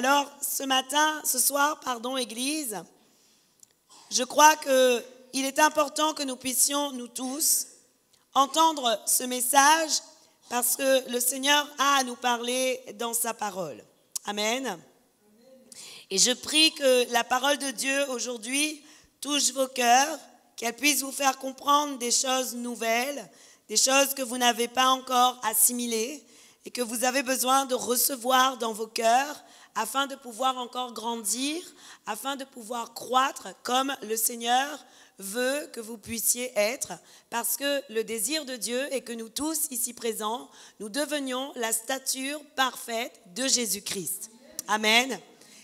Alors, ce soir, Église, je crois qu'il est important que nous puissions, nous tous, entendre ce message parce que le Seigneur a à nous parler dans sa parole. Amen. Et je prie que la parole de Dieu aujourd'hui touche vos cœurs, qu'elle puisse vous faire comprendre des choses nouvelles, des choses que vous n'avez pas encore assimilées et que vous avez besoin de recevoir dans vos cœurs afin de pouvoir encore grandir, afin de pouvoir croître comme le Seigneur veut que vous puissiez être, parce que le désir de Dieu est que nous tous ici présents, nous devenions la stature parfaite de Jésus-Christ. Amen.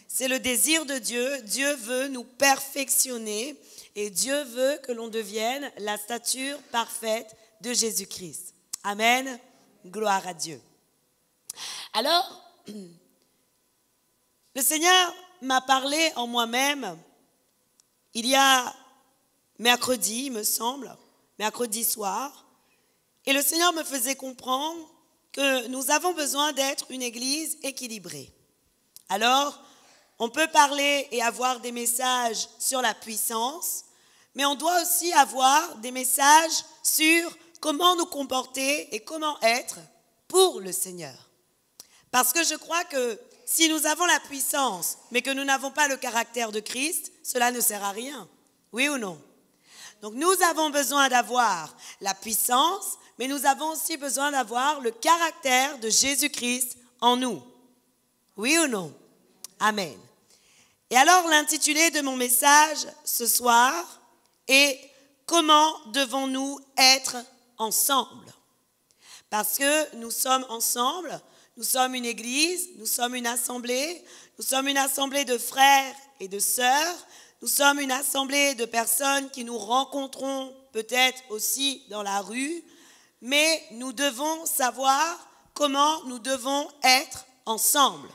C'est le désir de Dieu. Dieu veut nous perfectionner et Dieu veut que l'on devienne la stature parfaite de Jésus-Christ. Amen. Gloire à Dieu. Alors, le Seigneur m'a parlé en moi-même il y a mercredi, il me semble, mercredi soir, et le Seigneur me faisait comprendre que nous avons besoin d'être une église équilibrée. Alors, on peut parler et avoir des messages sur la puissance, mais on doit aussi avoir des messages sur comment nous comporter et comment être pour le Seigneur. Parce que je crois que si nous avons la puissance, mais que nous n'avons pas le caractère de Christ, cela ne sert à rien. Oui ou non? Donc nous avons besoin d'avoir la puissance, mais nous avons aussi besoin d'avoir le caractère de Jésus-Christ en nous. Oui ou non? Amen. Et alors l'intitulé de mon message ce soir est « Comment devons-nous être ensemble ?» Parce que nous sommes ensemble. Nous sommes une église, nous sommes une assemblée de frères et de sœurs, nous sommes une assemblée de personnes qui nous rencontrons peut-être aussi dans la rue, mais nous devons savoir comment nous devons être ensemble,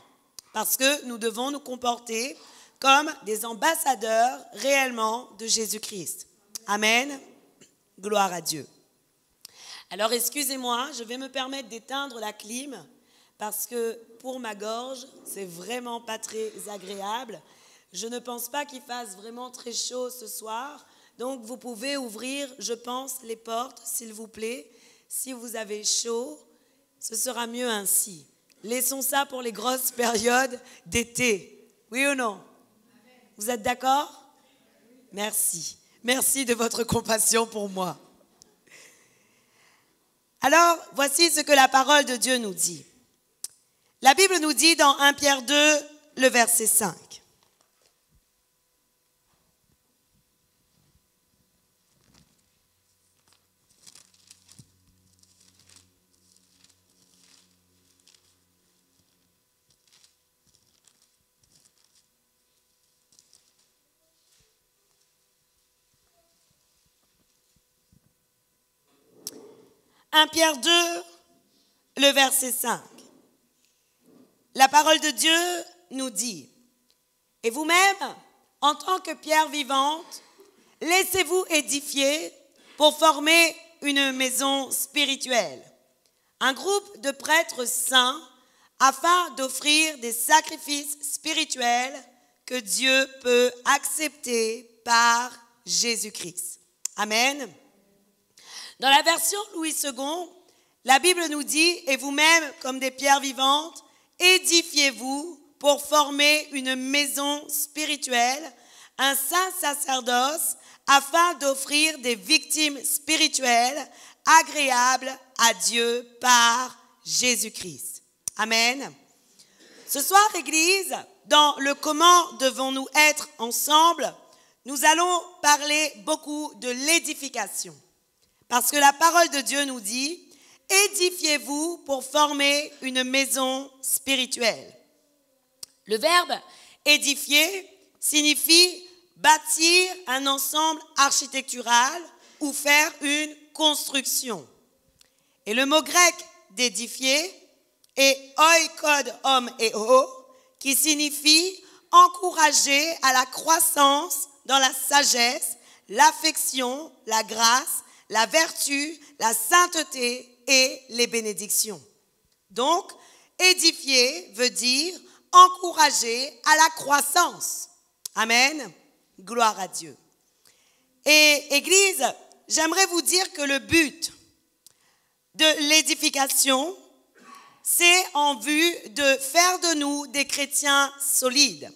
parce que nous devons nous comporter comme des ambassadeurs réellement de Jésus-Christ. Amen. Gloire à Dieu. Alors excusez-moi, je vais me permettre d'éteindre la clim, parce que pour ma gorge, c'est vraiment pas très agréable. Je ne pense pas qu'il fasse vraiment très chaud ce soir. Donc, vous pouvez ouvrir, je pense, les portes, s'il vous plaît. Si vous avez chaud, ce sera mieux ainsi. Laissons ça pour les grosses périodes d'été. Oui ou non? Vous êtes d'accord? Merci. Merci de votre compassion pour moi. Alors, voici ce que la parole de Dieu nous dit. La Bible nous dit dans 1 Pierre 2, le verset 5. « 1 Pierre 2, le verset 5. La parole de Dieu nous dit, « Et vous-même, en tant que pierre vivante, laissez-vous édifier pour former une maison spirituelle, un groupe de prêtres saints, afin d'offrir des sacrifices spirituels que Dieu peut accepter par Jésus-Christ. » Amen. Dans la version Louis II, la Bible nous dit, « Et vous-même, comme des pierres vivantes, édifiez-vous pour former une maison spirituelle, un saint sacerdoce, afin d'offrir des victimes spirituelles agréables à Dieu par Jésus-Christ. » Amen. Ce soir, Église, dans le « Comment devons-nous être ensemble », nous allons parler beaucoup de l'édification. Parce que la parole de Dieu nous dit, édifiez-vous pour former une maison spirituelle. Le verbe édifier signifie bâtir un ensemble architectural ou faire une construction. Et le mot grec d'édifier est oikod homeo, qui signifie encourager à la croissance dans la sagesse, l'affection, la grâce, la vertu, la sainteté et les bénédictions. Donc, édifier veut dire encourager à la croissance. Amen. Gloire à Dieu. Et Église, j'aimerais vous dire que le but de l'édification, c'est en vue de faire de nous des chrétiens solides.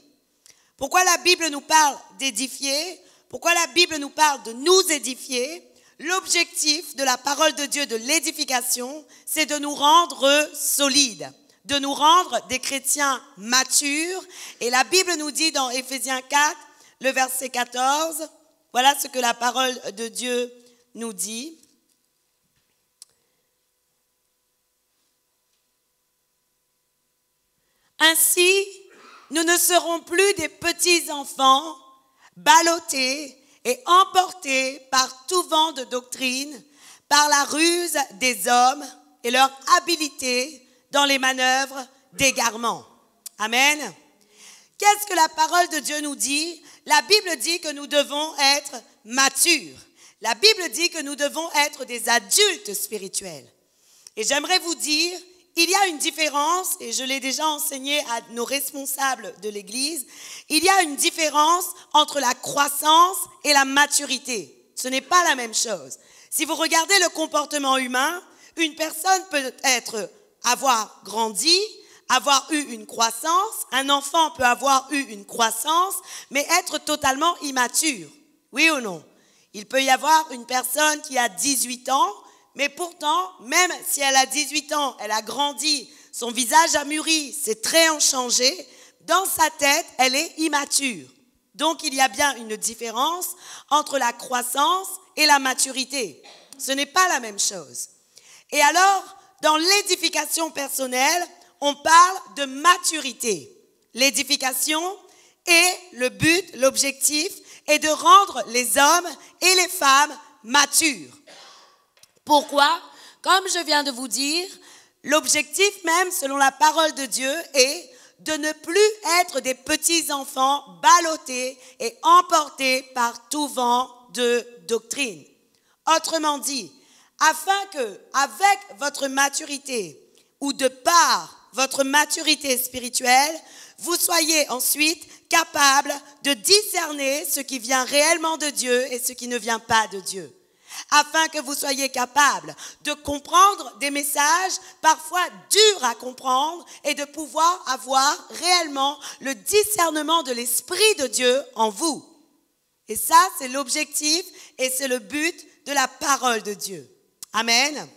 Pourquoi la Bible nous parle d'édifier? Pourquoi la Bible nous parle de nous édifier? L'objectif de la parole de Dieu, de l'édification, c'est de nous rendre solides, de nous rendre des chrétiens matures. Et la Bible nous dit dans Éphésiens 4, le verset 14, voilà ce que la parole de Dieu nous dit. Ainsi, nous ne serons plus des petits enfants ballottés et emportés par tout vent de doctrine, par la ruse des hommes et leur habileté dans les manœuvres d'égarement. Amen. Qu'est-ce que la parole de Dieu nous dit? La Bible dit que nous devons être matures. La Bible dit que nous devons être des adultes spirituels. Et j'aimerais vous dire, il y a une différence, et je l'ai déjà enseigné à nos responsables de l'Église, il y a une différence entre la croissance et la maturité. Ce n'est pas la même chose. Si vous regardez le comportement humain, une personne peut avoir grandi, avoir eu une croissance, un enfant peut avoir eu une croissance, mais être totalement immature. Oui ou non? Il peut y avoir une personne qui a 18 ans, mais pourtant, même si elle a 18 ans, elle a grandi, son visage a mûri, ses traits ont changé, dans sa tête, elle est immature. Donc, il y a bien une différence entre la croissance et la maturité. Ce n'est pas la même chose. Et alors, dans l'édification personnelle, on parle de maturité. L'édification est le but, l'objectif est de rendre les hommes et les femmes matures. Pourquoi? Comme je viens de vous dire, l'objectif même, selon la parole de Dieu, est de ne plus être des petits enfants ballottés et emportés par tout vent de doctrine. Autrement dit, afin que, avec votre maturité ou de par votre maturité spirituelle, vous soyez ensuite capables de discerner ce qui vient réellement de Dieu et ce qui ne vient pas de Dieu. Afin que vous soyez capables de comprendre des messages parfois durs à comprendre et de pouvoir avoir réellement le discernement de l'Esprit de Dieu en vous. Et ça, c'est l'objectif et c'est le but de la parole de Dieu. Amen.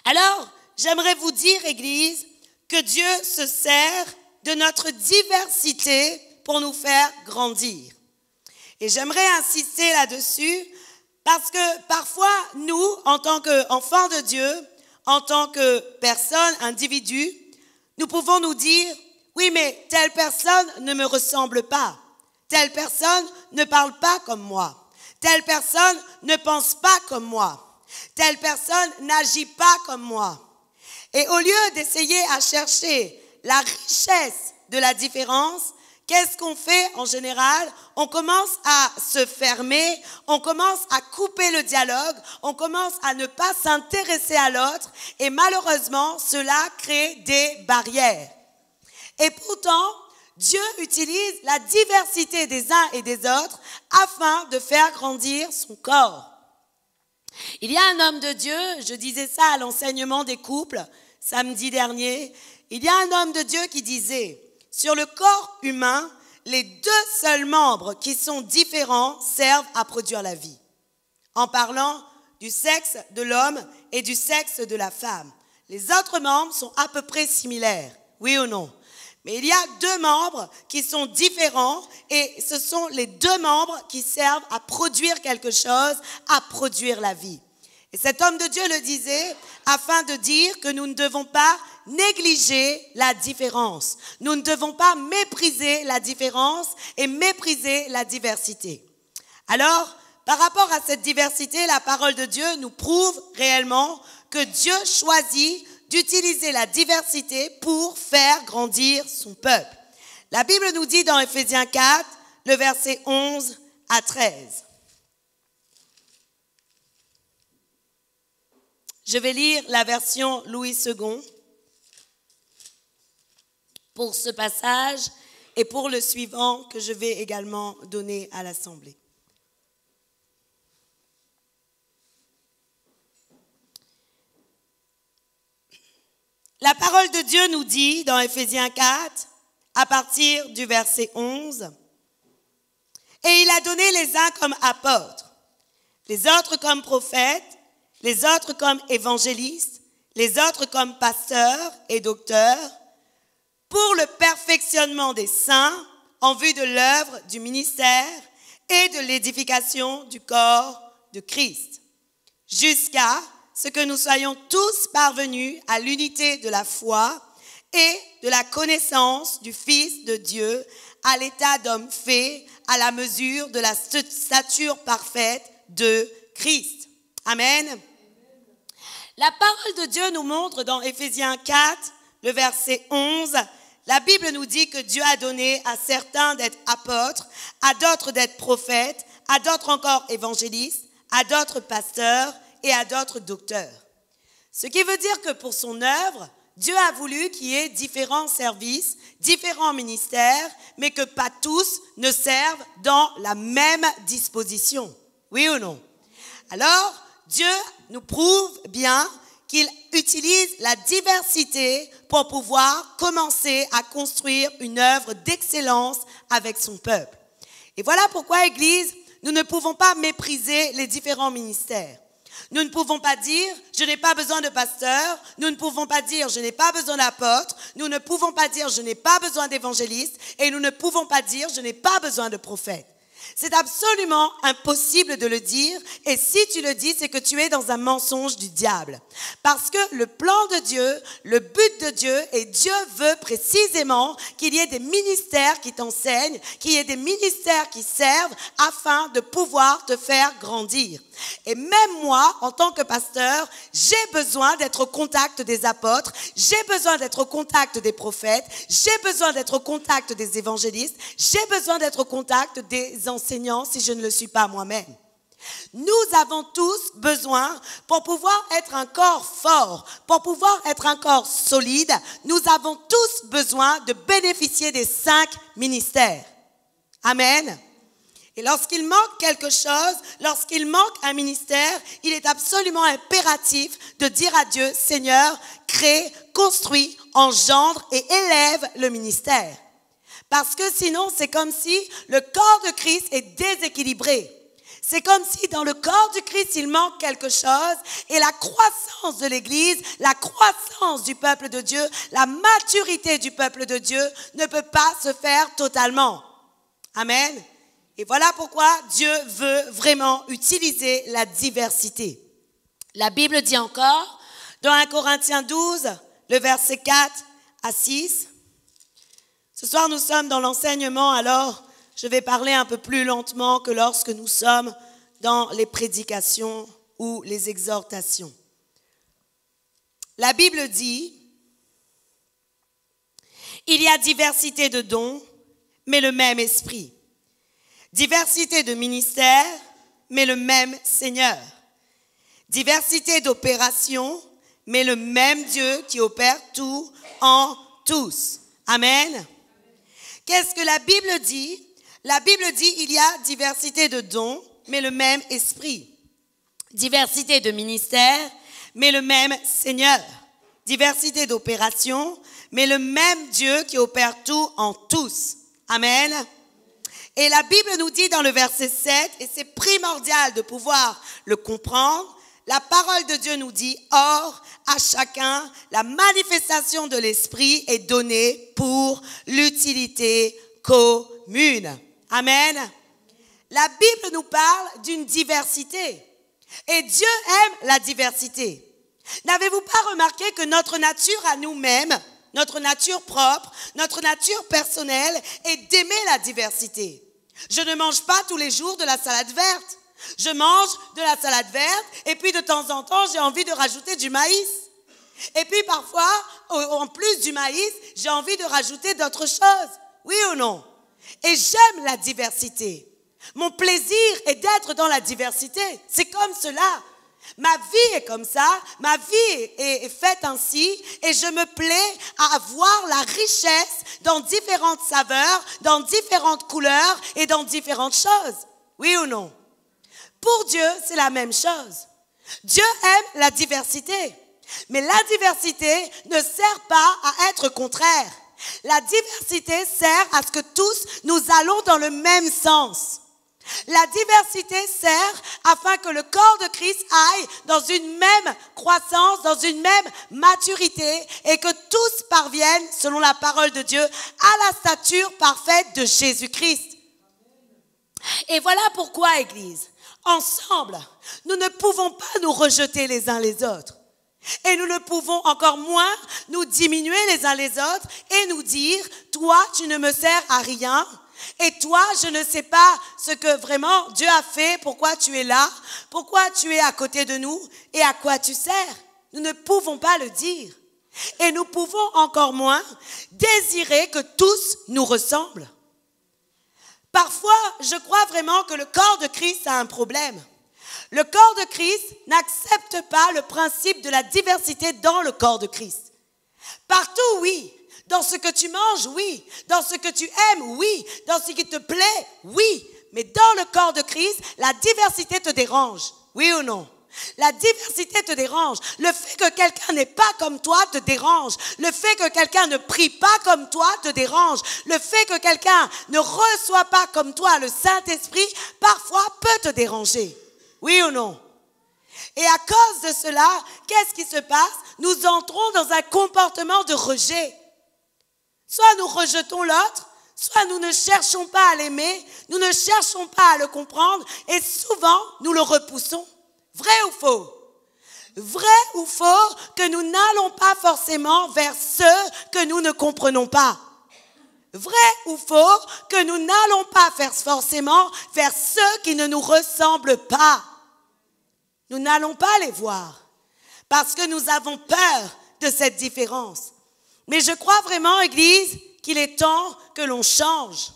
Alors, j'aimerais vous dire, Église, que Dieu se sert de notre diversité pour nous faire grandir. Et j'aimerais insister là-dessus parce que parfois, nous, en tant qu'enfants de Dieu, en tant que personnes, individus, nous pouvons nous dire, oui, mais telle personne ne me ressemble pas. Telle personne ne parle pas comme moi. Telle personne ne pense pas comme moi. Telle personne n'agit pas comme moi. Et au lieu d'essayer à chercher la richesse de la différence, qu'est-ce qu'on fait en général? On commence à se fermer, on commence à couper le dialogue, on commence à ne pas s'intéresser à l'autre et malheureusement, cela crée des barrières. Et pourtant, Dieu utilise la diversité des uns et des autres afin de faire grandir son corps. Il y a un homme de Dieu, je disais ça à l'enseignement des couples samedi dernier, il y a un homme de Dieu qui disait, sur le corps humain, les deux seuls membres qui sont différents servent à produire la vie. En parlant du sexe de l'homme et du sexe de la femme. Les autres membres sont à peu près similaires, oui ou non? Mais il y a deux membres qui sont différents et ce sont les deux membres qui servent à produire quelque chose, à produire la vie. Et cet homme de Dieu le disait afin de dire que nous ne devons pas négliger la différence. Nous ne devons pas mépriser la différence et mépriser la diversité. Alors, par rapport à cette diversité, la parole de Dieu nous prouve réellement que Dieu choisit d'utiliser la diversité pour faire grandir son peuple. La Bible nous dit dans Éphésiens 4, le verset 11 à 13. Je vais lire la version Louis II. pour ce passage et pour le suivant que je vais également donner à l'Assemblée. La parole de Dieu nous dit dans Éphésiens 4, à partir du verset 11, « Et il a donné les uns comme apôtres, les autres comme prophètes, les autres comme évangélistes, les autres comme pasteurs et docteurs, pour le perfectionnement des saints en vue de l'œuvre du ministère et de l'édification du corps de Christ, jusqu'à ce que nous soyons tous parvenus à l'unité de la foi et de la connaissance du Fils de Dieu, à l'état d'homme fait, à la mesure de la stature parfaite de Christ. » Amen. La parole de Dieu nous montre dans Éphésiens 4, le verset 11, la Bible nous dit que Dieu a donné à certains d'être apôtres, à d'autres d'être prophètes, à d'autres encore évangélistes, à d'autres pasteurs et à d'autres docteurs. Ce qui veut dire que pour son œuvre, Dieu a voulu qu'il y ait différents services, différents ministères, mais que pas tous ne servent dans la même disposition. Oui ou non? Alors, Dieu nous prouve bien qu'il utilise la diversité pour pouvoir commencer à construire une œuvre d'excellence avec son peuple. Et voilà pourquoi, Église, nous ne pouvons pas mépriser les différents ministères. Nous ne pouvons pas dire « je n'ai pas besoin de pasteur », nous ne pouvons pas dire « je n'ai pas besoin d'apôtre », nous ne pouvons pas dire « je n'ai pas besoin d'évangéliste » et nous ne pouvons pas dire « je n'ai pas besoin de prophète ». C'est absolument impossible de le dire, et si tu le dis, c'est que tu es dans un mensonge du diable. Parce que le plan de Dieu, le but de Dieu, et Dieu veut précisément qu'il y ait des ministères qui t'enseignent, qu'il y ait des ministères qui servent afin de pouvoir te faire grandir. Et même moi, en tant que pasteur, j'ai besoin d'être au contact des apôtres, j'ai besoin d'être au contact des prophètes, j'ai besoin d'être au contact des évangélistes, j'ai besoin d'être au contact des enseignants si je ne le suis pas moi-même. Nous avons tous besoin, pour pouvoir être un corps fort, pour pouvoir être un corps solide, nous avons tous besoin de bénéficier des 5 ministères. Amen. Et lorsqu'il manque quelque chose, lorsqu'il manque un ministère, il est absolument impératif de dire à Dieu, Seigneur, crée, construis, engendre et élève le ministère. Parce que sinon, c'est comme si le corps de Christ est déséquilibré. C'est comme si dans le corps du Christ, il manque quelque chose et la croissance de l'Église, la croissance du peuple de Dieu, la maturité du peuple de Dieu ne peut pas se faire totalement. Amen. Et voilà pourquoi Dieu veut vraiment utiliser la diversité. La Bible dit encore, dans 1 Corinthiens 12, le verset 4 à 6, ce soir nous sommes dans l'enseignement, alors je vais parler un peu plus lentement que lorsque nous sommes dans les prédications ou les exhortations. La Bible dit, il y a diversité de dons, mais le même esprit. Diversité de ministères, mais le même Seigneur. Diversité d'opérations, mais le même Dieu qui opère tout en tous. Amen. Qu'est-ce que la Bible dit? La Bible dit il y a diversité de dons, mais le même esprit. Diversité de ministères, mais le même Seigneur. Diversité d'opérations, mais le même Dieu qui opère tout en tous. Amen. Et la Bible nous dit dans le verset 7, et c'est primordial de pouvoir le comprendre, la parole de Dieu nous dit, or, à chacun, la manifestation de l'Esprit est donnée pour l'utilité commune. Amen. La Bible nous parle d'une diversité. Et Dieu aime la diversité. N'avez-vous pas remarqué que notre nature à nous-mêmes, notre nature propre, notre nature personnelle est d'aimer la diversité? Je ne mange pas tous les jours de la salade verte. Je mange de la salade verte et puis de temps en temps, j'ai envie de rajouter du maïs. Et puis parfois, en plus du maïs, j'ai envie de rajouter d'autres choses. Oui ou non? Et j'aime la diversité. Mon plaisir est d'être dans la diversité. C'est comme cela. Ma vie est comme ça, ma vie est faite ainsi et je me plais à avoir la richesse dans différentes saveurs, dans différentes couleurs et dans différentes choses. Oui ou non? Pour Dieu, c'est la même chose. Dieu aime la diversité, mais la diversité ne sert pas à être contraire. La diversité sert à ce que tous nous allons dans le même sens. La diversité sert afin que le corps de Christ aille dans une même croissance, dans une même maturité et que tous parviennent, selon la parole de Dieu, à la stature parfaite de Jésus-Christ. Et voilà pourquoi, Église, ensemble, nous ne pouvons pas nous rejeter les uns les autres. Et nous ne pouvons encore moins nous diminuer les uns les autres et nous dire, toi, tu ne me sers à rien. Et toi, je ne sais pas ce que vraiment Dieu a fait, pourquoi tu es là, pourquoi tu es à côté de nous et à quoi tu sers. Nous ne pouvons pas le dire. Et nous pouvons encore moins désirer que tous nous ressemblent. Parfois, je crois vraiment que le corps de Christ a un problème. Le corps de Christ n'accepte pas le principe de la diversité dans le corps de Christ. Partout, oui. Dans ce que tu manges, oui. Dans ce que tu aimes, oui. Dans ce qui te plaît, oui. Mais dans le corps de Christ, la diversité te dérange. Oui ou non? La diversité te dérange. Le fait que quelqu'un n'est pas comme toi te dérange. Le fait que quelqu'un ne prie pas comme toi te dérange. Le fait que quelqu'un ne reçoit pas comme toi le Saint-Esprit, parfois peut te déranger. Oui ou non? Et à cause de cela, qu'est-ce qui se passe? Nous entrons dans un comportement de rejet. Soit nous rejetons l'autre, soit nous ne cherchons pas à l'aimer, nous ne cherchons pas à le comprendre et souvent nous le repoussons. Vrai ou faux? Vrai ou faux que nous n'allons pas forcément vers ceux que nous ne comprenons pas? Vrai ou faux que nous n'allons pas faire forcément vers ceux qui ne nous ressemblent pas? Nous n'allons pas les voir parce que nous avons peur de cette différence. Mais je crois vraiment, Église, qu'il est temps que l'on change.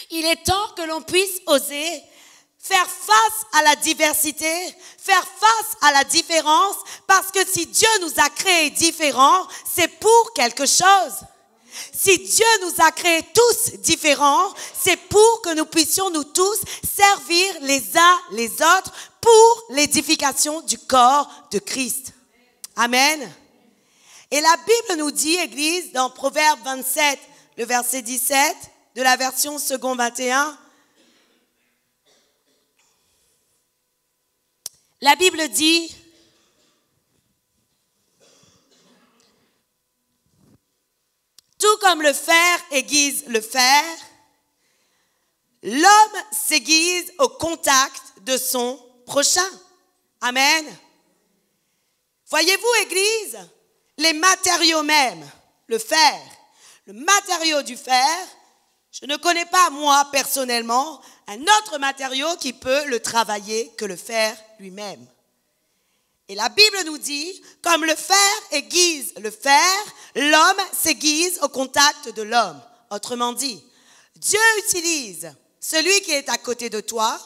Il est temps que l'on puisse oser faire face à la diversité, faire face à la différence, parce que si Dieu nous a créés différents, c'est pour quelque chose. Si Dieu nous a créés tous différents, c'est pour que nous puissions nous tous servir les uns les autres pour l'édification du corps de Christ. Amen. Et la Bible nous dit, Église, dans Proverbe 27, le verset 17, de la version second 21, la Bible dit, tout comme le fer aiguise le fer, l'homme s'aiguise au contact de son prochain. Amen. Voyez-vous, Église, les matériaux même, le fer, le matériau du fer, je ne connais pas moi personnellement un autre matériau qui peut le travailler que le fer lui-même. Et la Bible nous dit, comme le fer aiguise le fer, l'homme s'aiguise au contact de l'homme. Autrement dit, Dieu utilise celui qui est à côté de toi,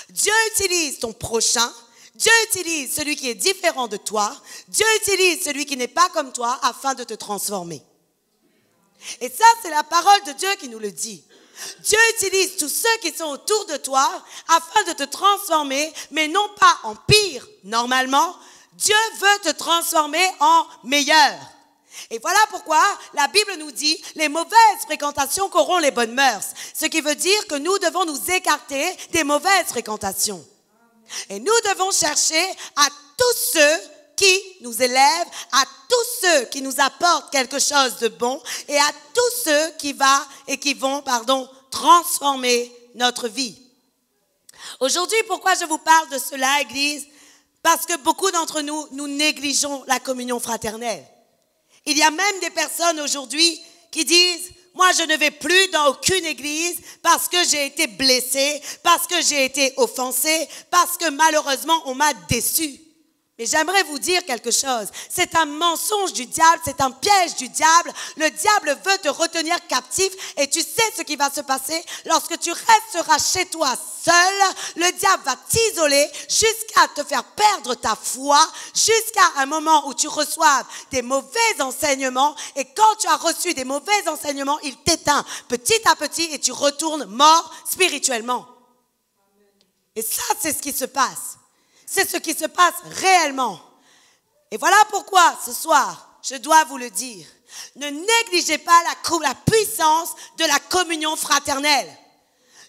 Dieu utilise ton prochain, Dieu utilise celui qui est différent de toi, Dieu utilise celui qui n'est pas comme toi afin de te transformer. Et ça, c'est la parole de Dieu qui nous le dit. Dieu utilise tous ceux qui sont autour de toi afin de te transformer, mais non pas en pire, normalement. Dieu veut te transformer en meilleur. Et voilà pourquoi la Bible nous dit les mauvaises fréquentations corrompent les bonnes mœurs. Ce qui veut dire que nous devons nous écarter des mauvaises fréquentations. Et nous devons chercher à tous ceux qui nous élèvent, à tous ceux qui nous apportent quelque chose de bon et à tous ceux qui vont transformer notre vie. Aujourd'hui, pourquoi je vous parle de cela, Église? Parce que beaucoup d'entre nous, nous négligeons la communion fraternelle. Il y a même des personnes aujourd'hui qui disent « Moi, je ne vais plus dans aucune église parce que j'ai été blessée, parce que j'ai été offensée, parce que malheureusement, on m'a déçu. » Mais j'aimerais vous dire quelque chose. C'est un mensonge du diable, c'est un piège du diable. Le diable veut te retenir captif et tu sais ce qui va se passer. Lorsque tu resteras chez toi seul, le diable va t'isoler jusqu'à te faire perdre ta foi, jusqu'à un moment où tu reçoives des mauvais enseignements. Et quand tu as reçu des mauvais enseignements, il t'éteint petit à petit et tu retournes mort spirituellement. Et ça, c'est ce qui se passe. C'est ce qui se passe réellement. Et voilà pourquoi, ce soir, je dois vous le dire. Ne négligez pas la puissance de la communion fraternelle.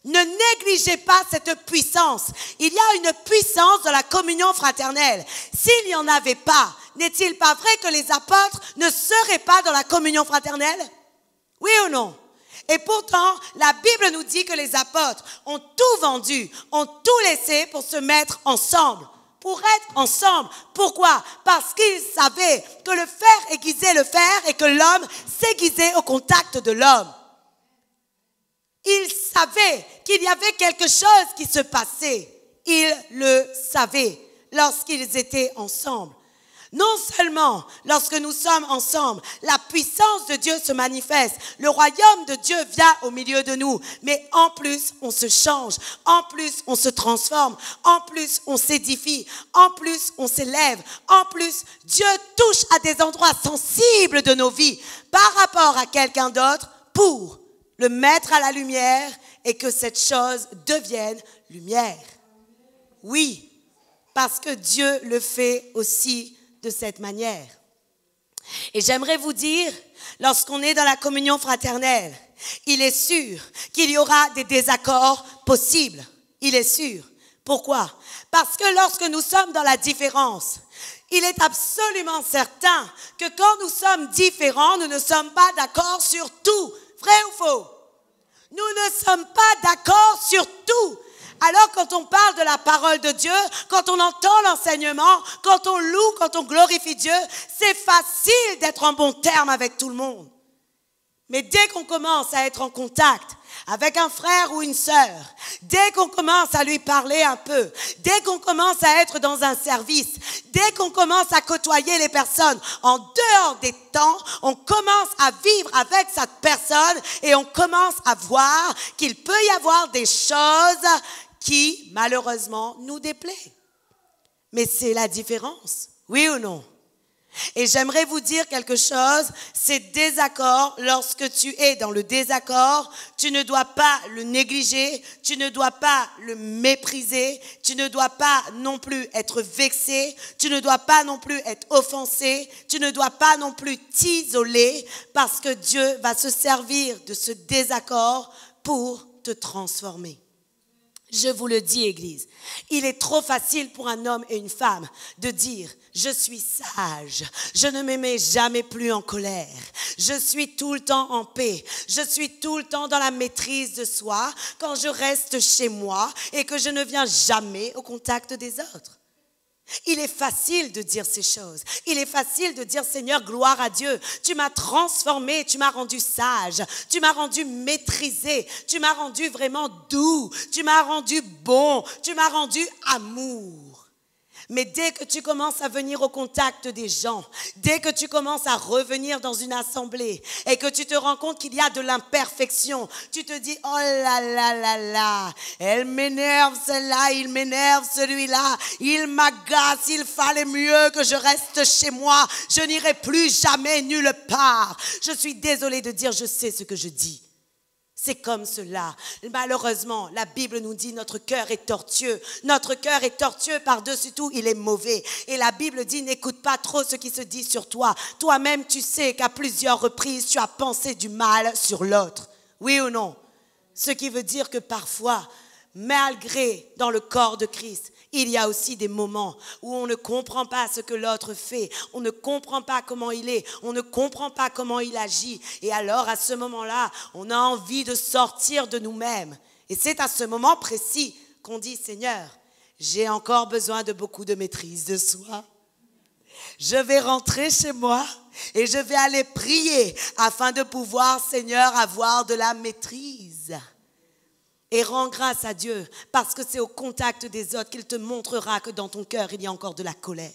Ne négligez pas cette puissance. Il y a une puissance de la communion fraternelle. S'il n'y en avait pas, n'est-il pas vrai que les apôtres ne seraient pas dans la communion fraternelle? Oui ou non? Et pourtant, la Bible nous dit que les apôtres ont tout vendu, ont tout laissé pour se mettre ensemble, pour être ensemble. Pourquoi? Parce qu'ils savaient que le fer aiguisait le fer et que l'homme s'aiguisait au contact de l'homme. Ils savaient qu'il y avait quelque chose qui se passait. Ils le savaient lorsqu'ils étaient ensemble. Non seulement lorsque nous sommes ensemble, la puissance de Dieu se manifeste, le royaume de Dieu vient au milieu de nous, mais en plus on se change, en plus on se transforme, en plus on s'édifie, en plus on s'élève, en plus Dieu touche à des endroits sensibles de nos vies par rapport à quelqu'un d'autre pour le mettre à la lumière et que cette chose devienne lumière. Oui, parce que Dieu le fait aussi de cette manière. Et j'aimerais vous dire, lorsqu'on est dans la communion fraternelle, il est sûr qu'il y aura des désaccords possibles. Il est sûr. Pourquoi? Parce que lorsque nous sommes dans la différence, il est absolument certain que quand nous sommes différents, nous ne sommes pas d'accord sur tout. Vrai ou faux? Nous ne sommes pas d'accord sur tout. Alors quand on parle de la parole de Dieu, quand on entend l'enseignement, quand on loue, quand on glorifie Dieu, c'est facile d'être en bon terme avec tout le monde. Mais dès qu'on commence à être en contact avec un frère ou une sœur, dès qu'on commence à lui parler un peu, dès qu'on commence à être dans un service, dès qu'on commence à côtoyer les personnes en dehors des temps, on commence à vivre avec cette personne et on commence à voir qu'il peut y avoir des choses qui, malheureusement, nous déplaît. Mais c'est la différence, oui ou non? Et j'aimerais vous dire quelque chose, ces désaccords, lorsque tu es dans le désaccord, tu ne dois pas le négliger, tu ne dois pas le mépriser, tu ne dois pas non plus être vexé, tu ne dois pas non plus être offensé, tu ne dois pas non plus t'isoler, parce que Dieu va se servir de ce désaccord pour te transformer. Je vous le dis, Église, il est trop facile pour un homme et une femme de dire « Je suis sage, je ne me mets jamais plus en colère, je suis tout le temps en paix, je suis tout le temps dans la maîtrise de soi quand je reste chez moi et que je ne viens jamais au contact des autres. » Il est facile de dire ces choses. Il est facile de dire, Seigneur, gloire à Dieu. Tu m'as transformé, tu m'as rendu sage, tu m'as rendu maîtrisé, tu m'as rendu vraiment doux, tu m'as rendu bon, tu m'as rendu amour. Mais dès que tu commences à venir au contact des gens, dès que tu commences à revenir dans une assemblée et que tu te rends compte qu'il y a de l'imperfection, tu te dis, oh là là là là, elle m'énerve celle-là, il m'énerve celui-là, il m'agace, il fallait mieux que je reste chez moi, je n'irai plus jamais nulle part. Je suis désolée de dire, je sais ce que je dis. C'est comme cela. Malheureusement, la Bible nous dit notre cœur est tortueux. Notre cœur est tortueux par-dessus tout, il est mauvais. Et la Bible dit, n'écoute pas trop ce qui se dit sur toi. Toi-même, tu sais qu'à plusieurs reprises, tu as pensé du mal sur l'autre. Oui ou non? Ce qui veut dire que parfois, malgré dans le corps de Christ, il y a aussi des moments où on ne comprend pas ce que l'autre fait, on ne comprend pas comment il est, on ne comprend pas comment il agit. Et alors, à ce moment-là, on a envie de sortir de nous-mêmes. Et c'est à ce moment précis qu'on dit, Seigneur, j'ai encore besoin de beaucoup de maîtrise de soi. Je vais rentrer chez moi et je vais aller prier afin de pouvoir, Seigneur, avoir de la maîtrise. Et rends grâce à Dieu parce que c'est au contact des autres qu'il te montrera que dans ton cœur, il y a encore de la colère.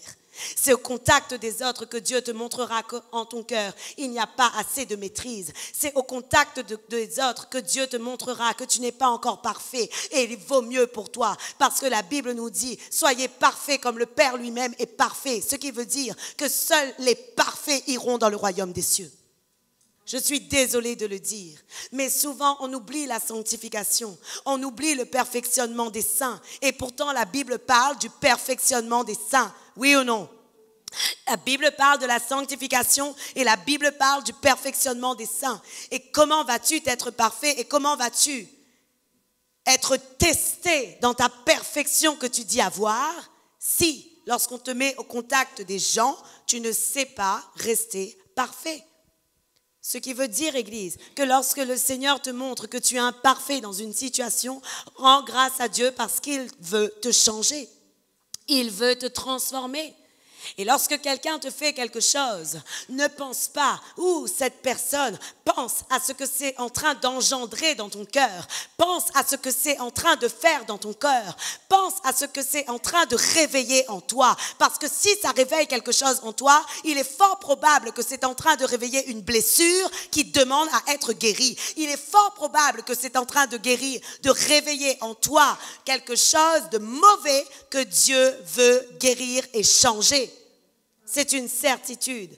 C'est au contact des autres que Dieu te montrera qu'en ton cœur, il n'y a pas assez de maîtrise. C'est au contact des autres que Dieu te montrera que tu n'es pas encore parfait. Et il vaut mieux pour toi. Parce que la Bible nous dit, soyez parfaits comme le Père lui-même est parfait. Ce qui veut dire que seuls les parfaits iront dans le royaume des cieux. Je suis désolée de le dire, mais souvent on oublie la sanctification, on oublie le perfectionnement des saints. Et pourtant la Bible parle du perfectionnement des saints, oui ou non? La Bible parle de la sanctification et la Bible parle du perfectionnement des saints. Et comment vas-tu être parfait et comment vas-tu être testé dans ta perfection que tu dis avoir si, lorsqu'on te met au contact des gens, tu ne sais pas rester parfait? Ce qui veut dire, Église, que lorsque le Seigneur te montre que tu es imparfait dans une situation, rends grâce à Dieu parce qu'il veut te changer. Il veut te transformer. Et lorsque quelqu'un te fait quelque chose, ne pense pas, cette personne, pense à ce que c'est en train d'engendrer dans ton cœur. Pense à ce que c'est en train de faire dans ton cœur. Pense à ce que c'est en train de réveiller en toi. Parce que si ça réveille quelque chose en toi, il est fort probable que c'est en train de réveiller une blessure qui demande à être guérie. Il est fort probable que c'est en train de guérir, de réveiller en toi quelque chose de mauvais que Dieu veut guérir et changer. C'est une certitude.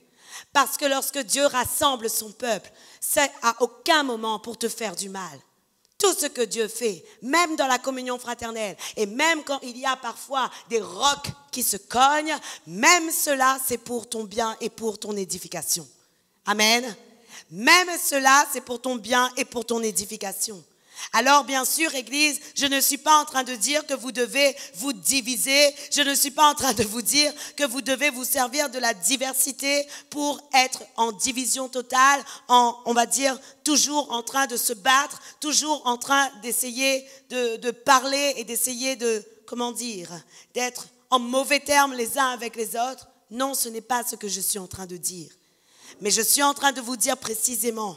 Parce que lorsque Dieu rassemble son peuple, c'est à aucun moment pour te faire du mal. Tout ce que Dieu fait, même dans la communion fraternelle, et même quand il y a parfois des rocs qui se cognent, même cela, c'est pour ton bien et pour ton édification. Amen. Même cela, c'est pour ton bien et pour ton édification. Alors bien sûr, Église, je ne suis pas en train de dire que vous devez vous diviser. Je ne suis pas en train de vous dire que vous devez vous servir de la diversité pour être en division totale, on va dire, toujours en train de se battre, toujours en train d'essayer de parler et d'essayer d'être en mauvais termes les uns avec les autres. Non, ce n'est pas ce que je suis en train de dire. Mais je suis en train de vous dire précisément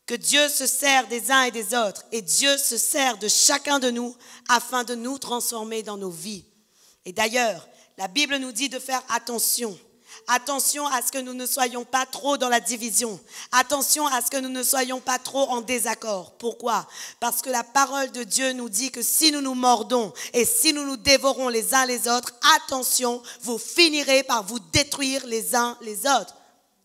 que Dieu se sert des uns et des autres et Dieu se sert de chacun de nous afin de nous transformer dans nos vies. Et d'ailleurs, la Bible nous dit de faire attention. Attention à ce que nous ne soyons pas trop dans la division. Attention à ce que nous ne soyons pas trop en désaccord. Pourquoi? Parce que la parole de Dieu nous dit que si nous nous mordons et si nous nous dévorons les uns les autres, attention, vous finirez par vous détruire les uns les autres.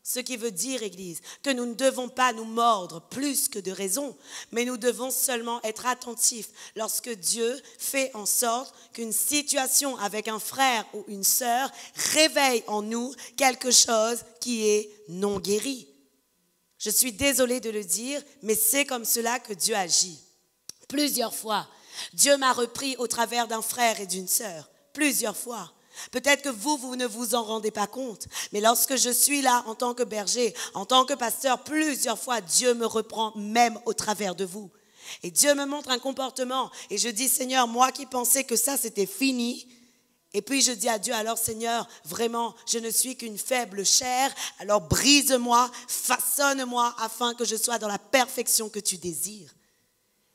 Ce qui veut dire, Église, que nous ne devons pas nous mordre plus que de raison, mais nous devons seulement être attentifs lorsque Dieu fait en sorte qu'une situation avec un frère ou une sœur réveille en nous quelque chose qui est non guéri. Je suis désolée de le dire, mais c'est comme cela que Dieu agit. Plusieurs fois, Dieu m'a repris au travers d'un frère et d'une sœur. Plusieurs fois. Peut-être que vous ne vous en rendez pas compte, mais lorsque je suis là en tant que berger, en tant que pasteur, plusieurs fois, Dieu me reprend même au travers de vous. Et Dieu me montre un comportement et je dis, Seigneur, moi qui pensais que ça c'était fini, et puis je dis à Dieu, alors Seigneur, vraiment, je ne suis qu'une faible chair, alors brise-moi, façonne-moi afin que je sois dans la perfection que tu désires.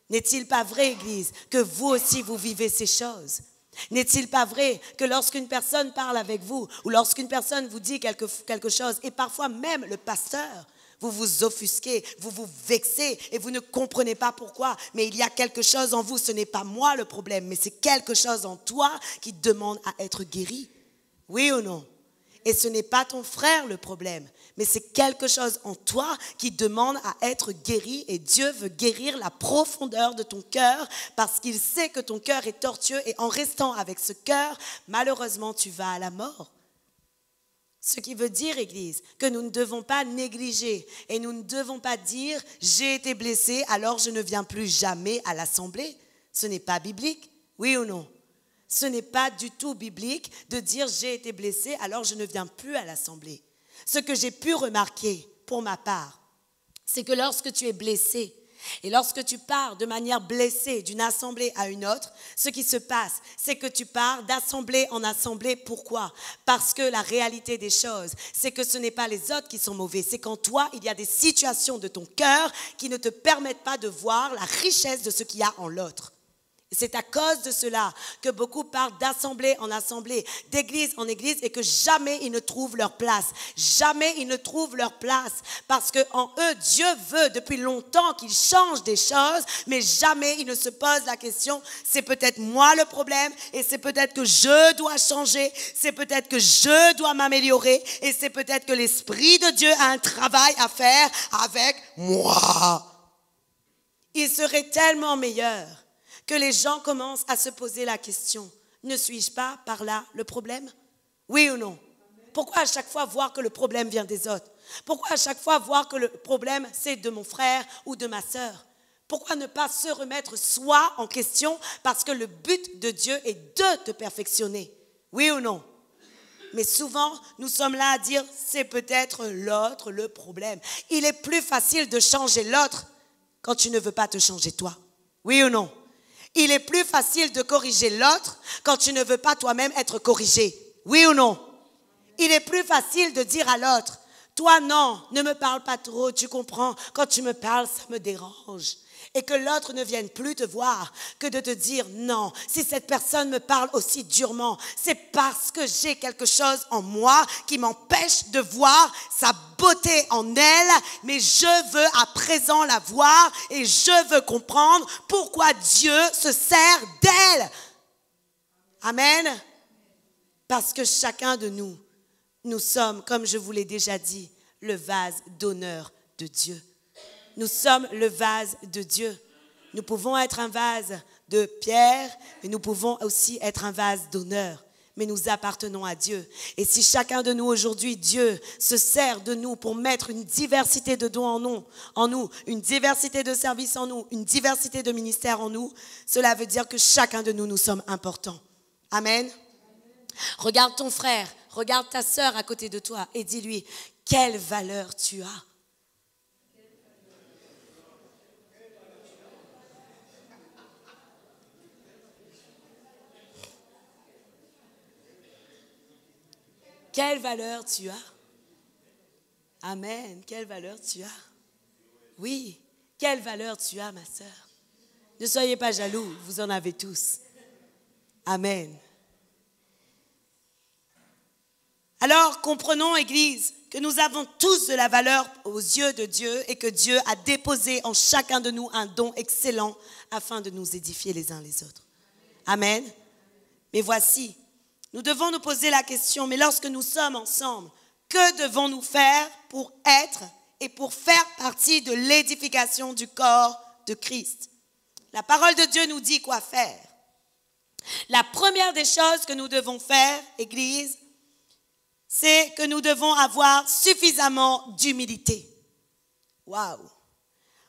N'est-il pas vrai, Église, que vous aussi vous vivez ces choses ? N'est-il pas vrai que lorsqu'une personne parle avec vous ou lorsqu'une personne vous dit quelque chose et parfois même le pasteur, vous vous offusquez, vous vous vexez et vous ne comprenez pas pourquoi, mais il y a quelque chose en vous, ce n'est pas moi le problème, mais c'est quelque chose en toi qui demande à être guéri. Oui ou non? Et ce n'est pas ton frère le problème, mais c'est quelque chose en toi qui demande à être guéri et Dieu veut guérir la profondeur de ton cœur parce qu'il sait que ton cœur est tortueux et en restant avec ce cœur, malheureusement, tu vas à la mort. Ce qui veut dire, Église, que nous ne devons pas négliger et nous ne devons pas dire « j'ai été blessé, alors je ne viens plus jamais à l'assemblée ». Ce n'est pas biblique, oui ou non? Ce n'est pas du tout biblique de dire « j'ai été blessé, alors je ne viens plus à l'assemblée ». Ce que j'ai pu remarquer pour ma part, c'est que lorsque tu es blessé et lorsque tu pars de manière blessée d'une assemblée à une autre, ce qui se passe, c'est que tu pars d'assemblée en assemblée. Pourquoi? Parce que la réalité des choses, c'est que ce n'est pas les autres qui sont mauvais, c'est qu'en toi, il y a des situations de ton cœur qui ne te permettent pas de voir la richesse de ce qu'il y a en l'autre. Et c'est à cause de cela que beaucoup partent d'assemblée en assemblée, d'église en église et que jamais ils ne trouvent leur place. Jamais ils ne trouvent leur place parce qu'en eux, Dieu veut depuis longtemps qu'ils changent des choses, mais jamais ils ne se posent la question, c'est peut-être moi le problème et c'est peut-être que je dois changer, c'est peut-être que je dois m'améliorer et c'est peut-être que l'Esprit de Dieu a un travail à faire avec moi. Il serait tellement meilleur que les gens commencent à se poser la question, ne suis-je pas par là le problème? Oui ou non? Pourquoi à chaque fois voir que le problème vient des autres? Pourquoi à chaque fois voir que le problème c'est de mon frère ou de ma sœur? Pourquoi ne pas se remettre soi en question? Parce que le but de Dieu est de te perfectionner. Oui ou non? Mais souvent, nous sommes là à dire, c'est peut-être l'autre le problème. Il est plus facile de changer l'autre quand tu ne veux pas te changer toi. Oui ou non? Il est plus facile de corriger l'autre quand tu ne veux pas toi-même être corrigé. Oui ou non? Il est plus facile de dire à l'autre, toi non, ne me parle pas trop, tu comprends, quand tu me parles, ça me dérange. Et que l'autre ne vienne plus te voir que de te dire non, si cette personne me parle aussi durement, c'est parce que j'ai quelque chose en moi qui m'empêche de voir sa beauté en elle, mais je veux à présent la voir et je veux comprendre pourquoi Dieu se sert d'elle. Amen. Parce que chacun de nous, nous sommes, comme je vous l'ai déjà dit, le vase d'honneur de Dieu. Nous sommes le vase de Dieu. Nous pouvons être un vase de pierre, mais nous pouvons aussi être un vase d'honneur. Mais nous appartenons à Dieu. Et si chacun de nous aujourd'hui, Dieu se sert de nous pour mettre une diversité de dons en nous, une diversité de services en nous, une diversité de ministères en nous, cela veut dire que chacun de nous, nous sommes importants. Amen. Regarde ton frère, regarde ta sœur à côté de toi et dis-lui, quelle valeur tu as. Quelle valeur tu as? Amen. Quelle valeur tu as? Oui. Quelle valeur tu as, ma sœur? Ne soyez pas jaloux, vous en avez tous. Amen. Alors, comprenons, Église, que nous avons tous de la valeur aux yeux de Dieu et que Dieu a déposé en chacun de nous un don excellent afin de nous édifier les uns les autres. Amen. Mais voici, nous devons nous poser la question, mais lorsque nous sommes ensemble, que devons-nous faire pour être et pour faire partie de l'édification du corps de Christ? La parole de Dieu nous dit quoi faire. La première des choses que nous devons faire, Église, c'est que nous devons avoir suffisamment d'humilité. Waouh!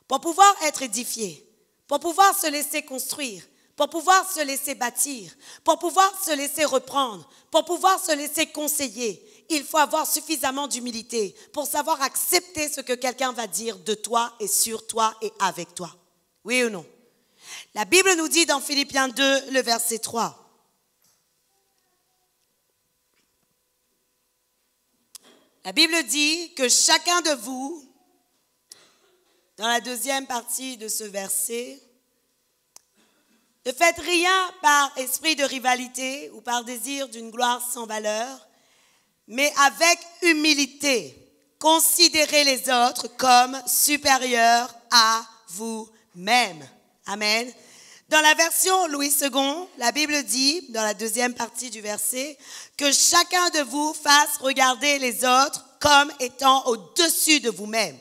Pour pouvoir être édifiés, pour pouvoir se laisser construire, pour pouvoir se laisser bâtir, pour pouvoir se laisser reprendre, pour pouvoir se laisser conseiller, il faut avoir suffisamment d'humilité pour savoir accepter ce que quelqu'un va dire de toi et sur toi et avec toi. Oui ou non? La Bible nous dit dans Philippiens 2, le verset 3. La Bible dit que chacun de vous, dans la deuxième partie de ce verset, ne faites rien par esprit de rivalité ou par désir d'une gloire sans valeur, mais avec humilité, considérez les autres comme supérieurs à vous-même. Amen. Dans la version Louis II, la Bible dit, dans la deuxième partie du verset, que chacun de vous fasse regarder les autres comme étant au-dessus de vous-même.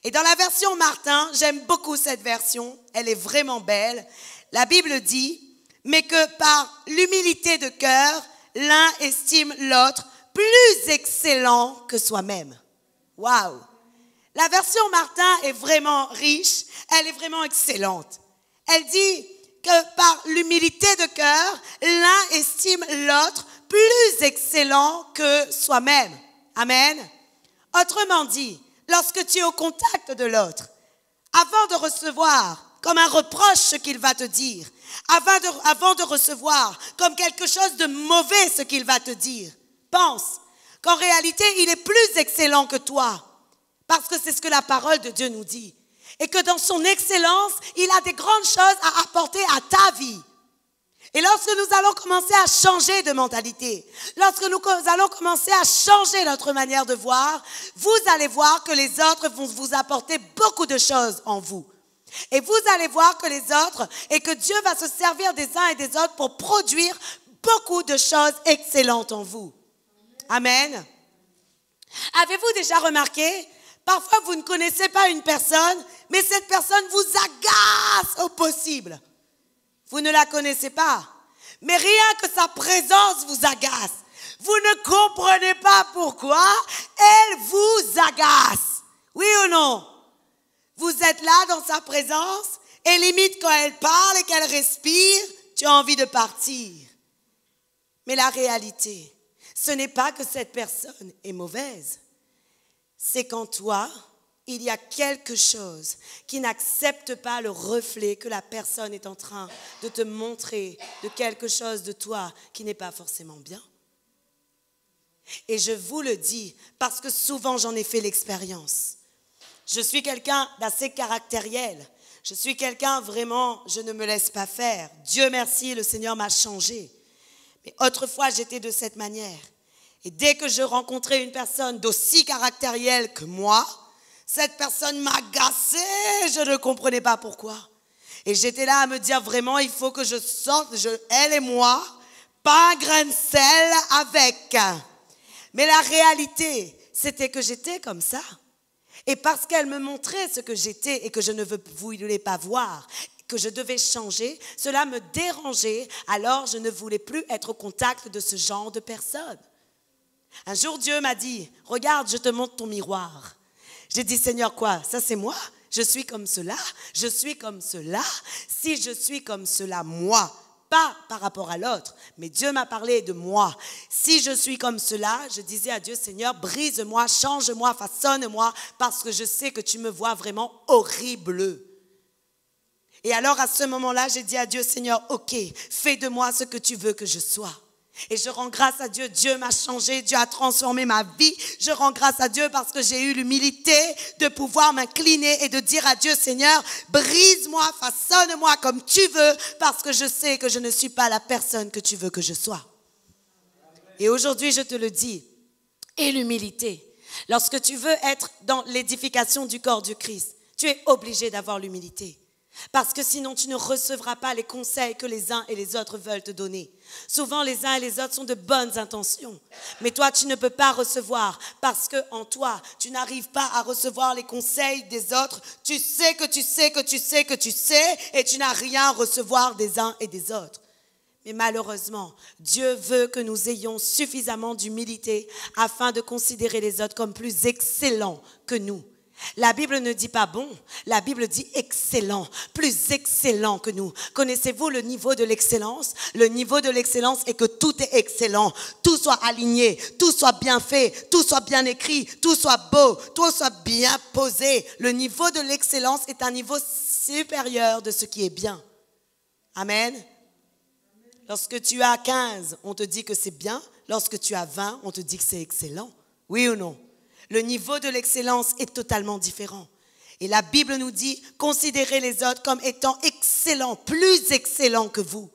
Et dans la version Martin, j'aime beaucoup cette version, elle est vraiment belle. La Bible dit, mais que par l'humilité de cœur, l'un estime l'autre plus excellent que soi-même. Waouh! La version Martin est vraiment riche, elle est vraiment excellente. Elle dit que par l'humilité de cœur, l'un estime l'autre plus excellent que soi-même. Amen. Autrement dit, lorsque tu es au contact de l'autre, avant de recevoir comme un reproche ce qu'il va te dire, avant de recevoir comme quelque chose de mauvais ce qu'il va te dire, pense qu'en réalité, il est plus excellent que toi, parce que c'est ce que la parole de Dieu nous dit. et que dans son excellence, il a des grandes choses à apporter à ta vie. Et lorsque nous allons commencer à changer de mentalité, lorsque nous allons commencer à changer notre manière de voir, vous allez voir que les autres vont vous apporter beaucoup de choses en vous. Et vous allez voir que les autres, et que Dieu va se servir des uns et des autres pour produire beaucoup de choses excellentes en vous. Amen. Avez-vous déjà remarqué, parfois vous ne connaissez pas une personne, mais cette personne vous agace au possible. Vous ne la connaissez pas, mais rien que sa présence vous agace. Vous ne comprenez pas pourquoi elle vous agace. Oui ou non? Vous êtes là dans sa présence et limite quand elle parle et qu'elle respire, tu as envie de partir. Mais la réalité, ce n'est pas que cette personne est mauvaise. C'est qu'en toi, il y a quelque chose qui n'accepte pas le reflet que la personne est en train de te montrer de quelque chose de toi qui n'est pas forcément bien. Et je vous le dis parce que souvent j'en ai fait l'expérience. Je suis quelqu'un d'assez caractériel. Je suis quelqu'un vraiment, je ne me laisse pas faire. Dieu merci, le Seigneur m'a changé. Mais autrefois, j'étais de cette manière. Et dès que je rencontrais une personne d'aussi caractérielle que moi, cette personne m'agaçait, je ne comprenais pas pourquoi. Et j'étais là à me dire vraiment, il faut que je sorte, elle et moi, pas un grain de sel avec. Mais la réalité, c'était que j'étais comme ça. Et parce qu'elle me montrait ce que j'étais et que je ne voulais pas voir, que je devais changer, cela me dérangeait, alors je ne voulais plus être au contact de ce genre de personnes. Un jour, Dieu m'a dit, regarde, je te montre ton miroir. J'ai dit, Seigneur, quoi? Ça, c'est moi? Je suis comme cela? Je suis comme cela? Si je suis comme cela, moi, pas par rapport à l'autre, mais Dieu m'a parlé de moi. Si je suis comme cela, je disais à Dieu, Seigneur, brise-moi, change-moi, façonne-moi, parce que je sais que tu me vois vraiment horrible. Et alors, à ce moment-là, j'ai dit à Dieu, Seigneur, ok, fais de moi ce que tu veux que je sois. Et je rends grâce à Dieu, Dieu m'a changé, Dieu a transformé ma vie. Je rends grâce à Dieu parce que j'ai eu l'humilité de pouvoir m'incliner et de dire à Dieu, Seigneur, brise-moi, façonne-moi comme tu veux, parce que je sais que je ne suis pas la personne que tu veux que je sois. Et aujourd'hui, je te le dis, et l'humilité. Lorsque tu veux être dans l'édification du corps du Christ, tu es obligé d'avoir l'humilité. Parce que sinon, tu ne recevras pas les conseils que les uns et les autres veulent te donner. Souvent, les uns et les autres sont de bonnes intentions. Mais toi, tu ne peux pas recevoir parce qu'en toi, tu n'arrives pas à recevoir les conseils des autres. Tu sais que tu sais que tu sais que tu sais et tu n'as rien à recevoir des uns et des autres. Mais malheureusement, Dieu veut que nous ayons suffisamment d'humilité afin de considérer les autres comme plus excellents que nous. La Bible ne dit pas bon, la Bible dit excellent, plus excellent que nous. Connaissez-vous le niveau de l'excellence? Le niveau de l'excellence est que tout est excellent, tout soit aligné, tout soit bien fait, tout soit bien écrit, tout soit beau, tout soit bien posé. Le niveau de l'excellence est un niveau supérieur de ce qui est bien. Amen. Lorsque tu as 15, on te dit que c'est bien. Lorsque tu as 20, on te dit que c'est excellent. Oui ou non? Le niveau de l'excellence est totalement différent. Et la Bible nous dit, considérez les autres comme étant excellents, plus excellents que vous.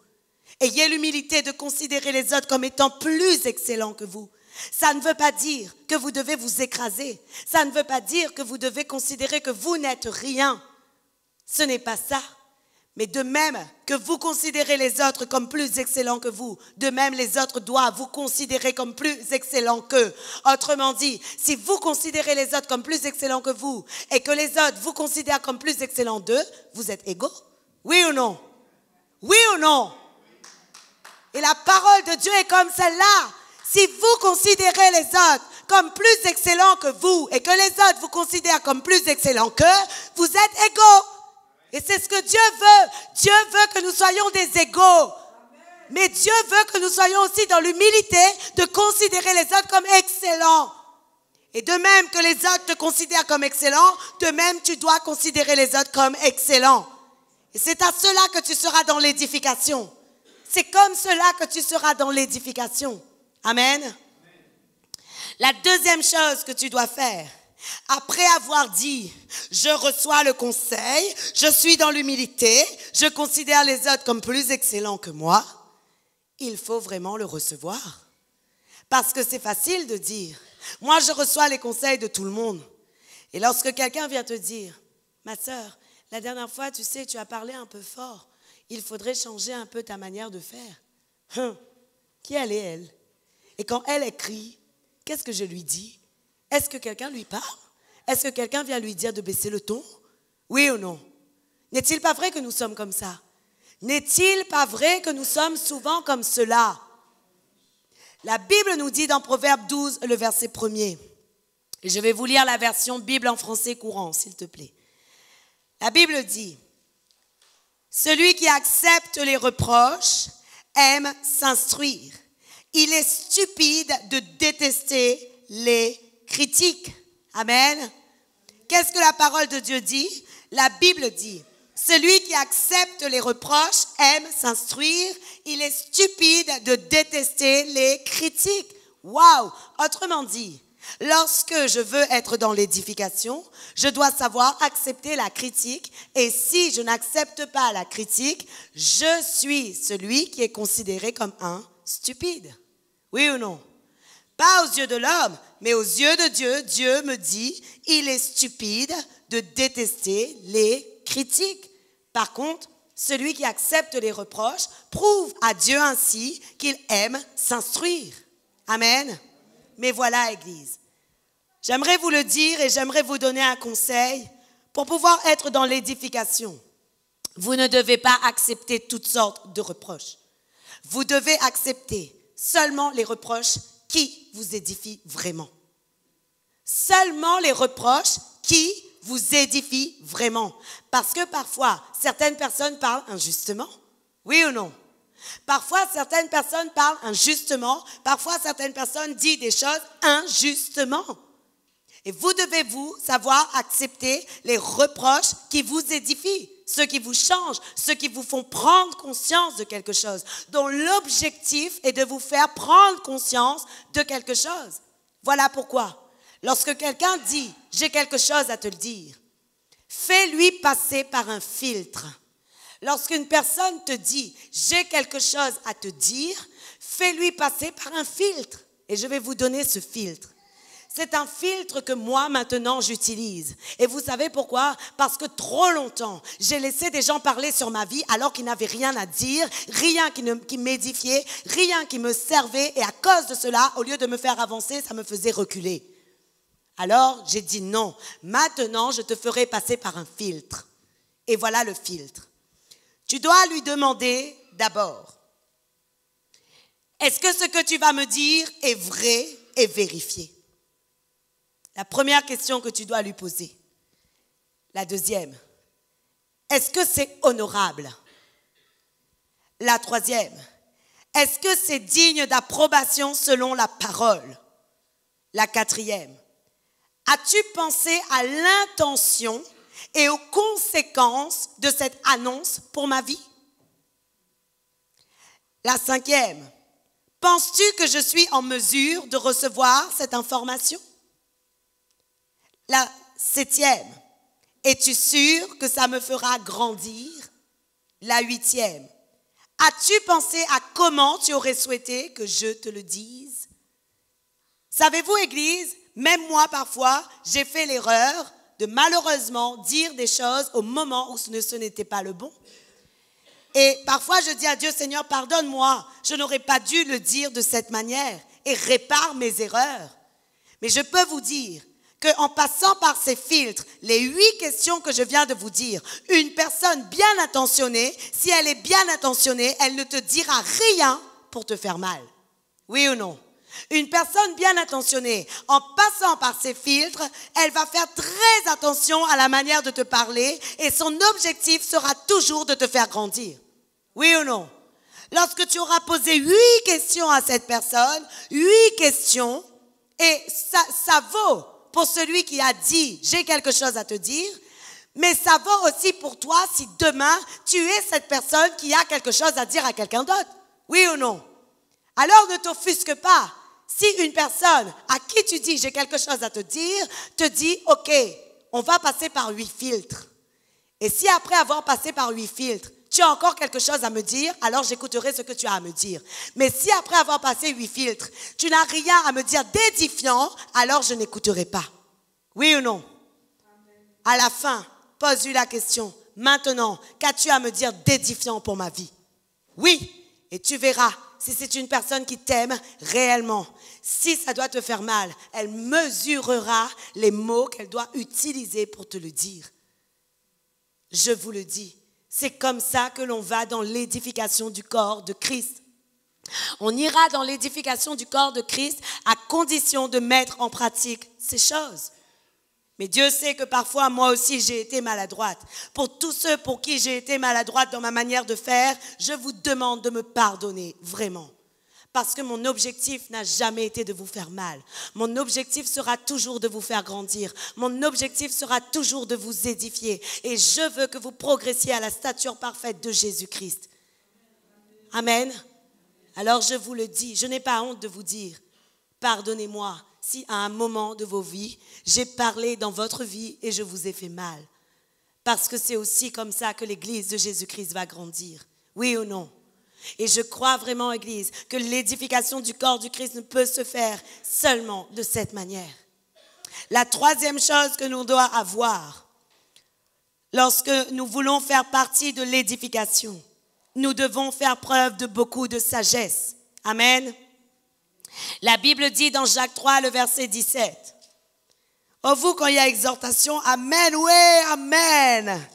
Ayez l'humilité de considérer les autres comme étant plus excellents que vous. Ça ne veut pas dire que vous devez vous écraser. Ça ne veut pas dire que vous devez considérer que vous n'êtes rien. Ce n'est pas ça. Mais de même que vous considérez les autres comme plus excellents que vous, de même les autres doivent vous considérer comme plus excellents qu'eux. Autrement dit, si vous considérez les autres comme plus excellents que vous et que les autres vous considèrent comme plus excellents d'eux, vous êtes égaux? Oui ou non? Oui ou non? Et la parole de Dieu est comme celle-là. Si vous considérez les autres comme plus excellents que vous et que les autres vous considèrent comme plus excellents qu'eux, vous êtes égaux. Et c'est ce que Dieu veut. Dieu veut que nous soyons des égaux. Mais Dieu veut que nous soyons aussi dans l'humilité de considérer les autres comme excellents. Et de même que les autres te considèrent comme excellents, de même tu dois considérer les autres comme excellents. Et c'est à cela que tu seras dans l'édification. C'est comme cela que tu seras dans l'édification. Amen. La deuxième chose que tu dois faire après avoir dit, je reçois le conseil, je suis dans l'humilité, je considère les autres comme plus excellents que moi, il faut vraiment le recevoir. Parce que c'est facile de dire, moi je reçois les conseils de tout le monde. Et lorsque quelqu'un vient te dire, ma sœur, la dernière fois, tu sais, tu as parlé un peu fort, il faudrait changer un peu ta manière de faire. Qui elle est, elle? Et quand elle écrit, qu'est-ce que je lui dis? Est-ce que quelqu'un lui parle? Est-ce que quelqu'un vient lui dire de baisser le ton? Oui ou non? N'est-il pas vrai que nous sommes comme ça? N'est-il pas vrai que nous sommes souvent comme cela? La Bible nous dit dans Proverbe 12, le verset 1er, et je vais vous lire la version Bible en français courant, s'il te plaît. La Bible dit, « Celui qui accepte les reproches aime s'instruire. Il est stupide de détester les critiques. » Amen. Qu'est-ce que la parole de Dieu dit? La Bible dit, celui qui accepte les reproches aime s'instruire. Il est stupide de détester les critiques. Waouh! Autrement dit, lorsque je veux être dans l'édification, je dois savoir accepter la critique. Et si je n'accepte pas la critique, je suis celui qui est considéré comme un stupide. Oui ou non? Pas aux yeux de l'homme, mais aux yeux de Dieu, Dieu me dit, il est stupide de détester les critiques. Par contre, celui qui accepte les reproches prouve à Dieu ainsi qu'il aime s'instruire. Amen. Mais voilà, Église, j'aimerais vous le dire et j'aimerais vous donner un conseil pour pouvoir être dans l'édification. Vous ne devez pas accepter toutes sortes de reproches. Vous devez accepter seulement les reproches qui vous édifient vraiment. Seulement les reproches qui vous édifient vraiment. Parce que parfois, certaines personnes parlent injustement. Oui ou non? Parfois, certaines personnes parlent injustement. Parfois, certaines personnes disent des choses injustement. Et vous devez savoir accepter les reproches qui vous édifient, ceux qui vous changent, ceux qui vous font prendre conscience de quelque chose, dont l'objectif est de vous faire prendre conscience de quelque chose. Voilà pourquoi, lorsque quelqu'un dit « j'ai quelque chose à te le dire », fais-lui passer par un filtre. Lorsqu'une personne te dit « j'ai quelque chose à te dire », fais-lui passer par un filtre. Et je vais vous donner ce filtre. C'est un filtre que moi, maintenant, j'utilise. Et vous savez pourquoi? Parce que trop longtemps, j'ai laissé des gens parler sur ma vie alors qu'ils n'avaient rien à dire, rien qui m'édifiait, rien qui me servait. Et à cause de cela, au lieu de me faire avancer, ça me faisait reculer. Alors, j'ai dit non. Maintenant, je te ferai passer par un filtre. Et voilà le filtre. Tu dois lui demander d'abord, est-ce que ce que tu vas me dire est vrai et vérifié? La première question que tu dois lui poser. La deuxième, est-ce que c'est honorable? La troisième, est-ce que c'est digne d'approbation selon la parole? La quatrième, as-tu pensé à l'intention et aux conséquences de cette annonce pour ma vie? La cinquième, penses-tu que je suis en mesure de recevoir cette information? La septième, es-tu sûr que ça me fera grandir? La huitième, as-tu pensé à comment tu aurais souhaité que je te le dise? Savez-vous, Église, même moi parfois, j'ai fait l'erreur de malheureusement dire des choses au moment où ce n'était pas le bon. Et parfois je dis à Dieu, Seigneur, pardonne-moi, je n'aurais pas dû le dire de cette manière et répare mes erreurs. Mais je peux vous dire qu'en passant par ces filtres, les 8 questions que je viens de vous dire, une personne bien intentionnée, si elle est bien intentionnée, elle ne te dira rien pour te faire mal. Oui ou non? Une personne bien intentionnée, en passant par ces filtres, elle va faire très attention à la manière de te parler et son objectif sera toujours de te faire grandir. Oui ou non? Lorsque tu auras posé 8 questions à cette personne, 8 questions, et ça vaut pour celui qui a dit « j'ai quelque chose à te dire », mais ça vaut aussi pour toi si demain tu es cette personne qui a quelque chose à dire à quelqu'un d'autre. Oui ou non? Alors ne t'offusque pas si une personne à qui tu dis j'ai quelque chose à te dire, te dit ok, on va passer par 8 filtres. Et si après avoir passé par 8 filtres, tu as encore quelque chose à me dire, alors j'écouterai ce que tu as à me dire. Mais si après avoir passé 8 filtres, tu n'as rien à me dire d'édifiant, alors je n'écouterai pas. Oui ou non? À la fin, pose-lui la question. Maintenant, qu'as-tu à me dire d'édifiant pour ma vie? Oui, et tu verras si c'est une personne qui t'aime réellement. Si ça doit te faire mal, elle mesurera les mots qu'elle doit utiliser pour te le dire. Je vous le dis, c'est comme ça que l'on va dans l'édification du corps de Christ. On ira dans l'édification du corps de Christ à condition de mettre en pratique ces choses. Mais Dieu sait que parfois, moi aussi, j'ai été maladroite. Pour tous ceux pour qui j'ai été maladroite dans ma manière de faire, je vous demande de me pardonner, vraiment. Parce que mon objectif n'a jamais été de vous faire mal. Mon objectif sera toujours de vous faire grandir. Mon objectif sera toujours de vous édifier. Et je veux que vous progressiez à la stature parfaite de Jésus-Christ. Amen. Alors je vous le dis, je n'ai pas honte de vous dire, pardonnez-moi si à un moment de vos vies, j'ai parlé dans votre vie et je vous ai fait mal. Parce que c'est aussi comme ça que l'Église de Jésus-Christ va grandir. Oui ou non? Et je crois vraiment, Église, que l'édification du corps du Christ ne peut se faire seulement de cette manière. La troisième chose que nous devons avoir, lorsque nous voulons faire partie de l'édification, nous devons faire preuve de beaucoup de sagesse. Amen. La Bible dit dans Jacques 3, le verset 17. Oh, vous, quand il y a exhortation, amen, ouais, amen.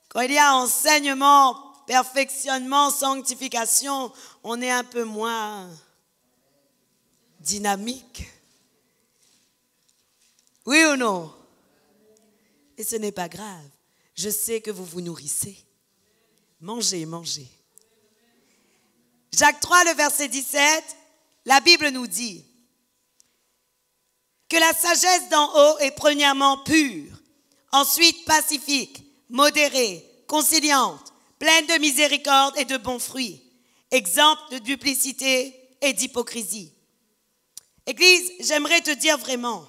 Quand il y a enseignement, perfectionnement, sanctification, on est un peu moins dynamique. Oui ou non? Et ce n'est pas grave. Je sais que vous vous nourrissez. Mangez, mangez. Jacques 3, le verset 17, la Bible nous dit que la sagesse d'en haut est premièrement pure, ensuite pacifique, modérée, conciliante, pleine de miséricorde et de bons fruits, exempte de duplicité et d'hypocrisie. Église, j'aimerais te dire vraiment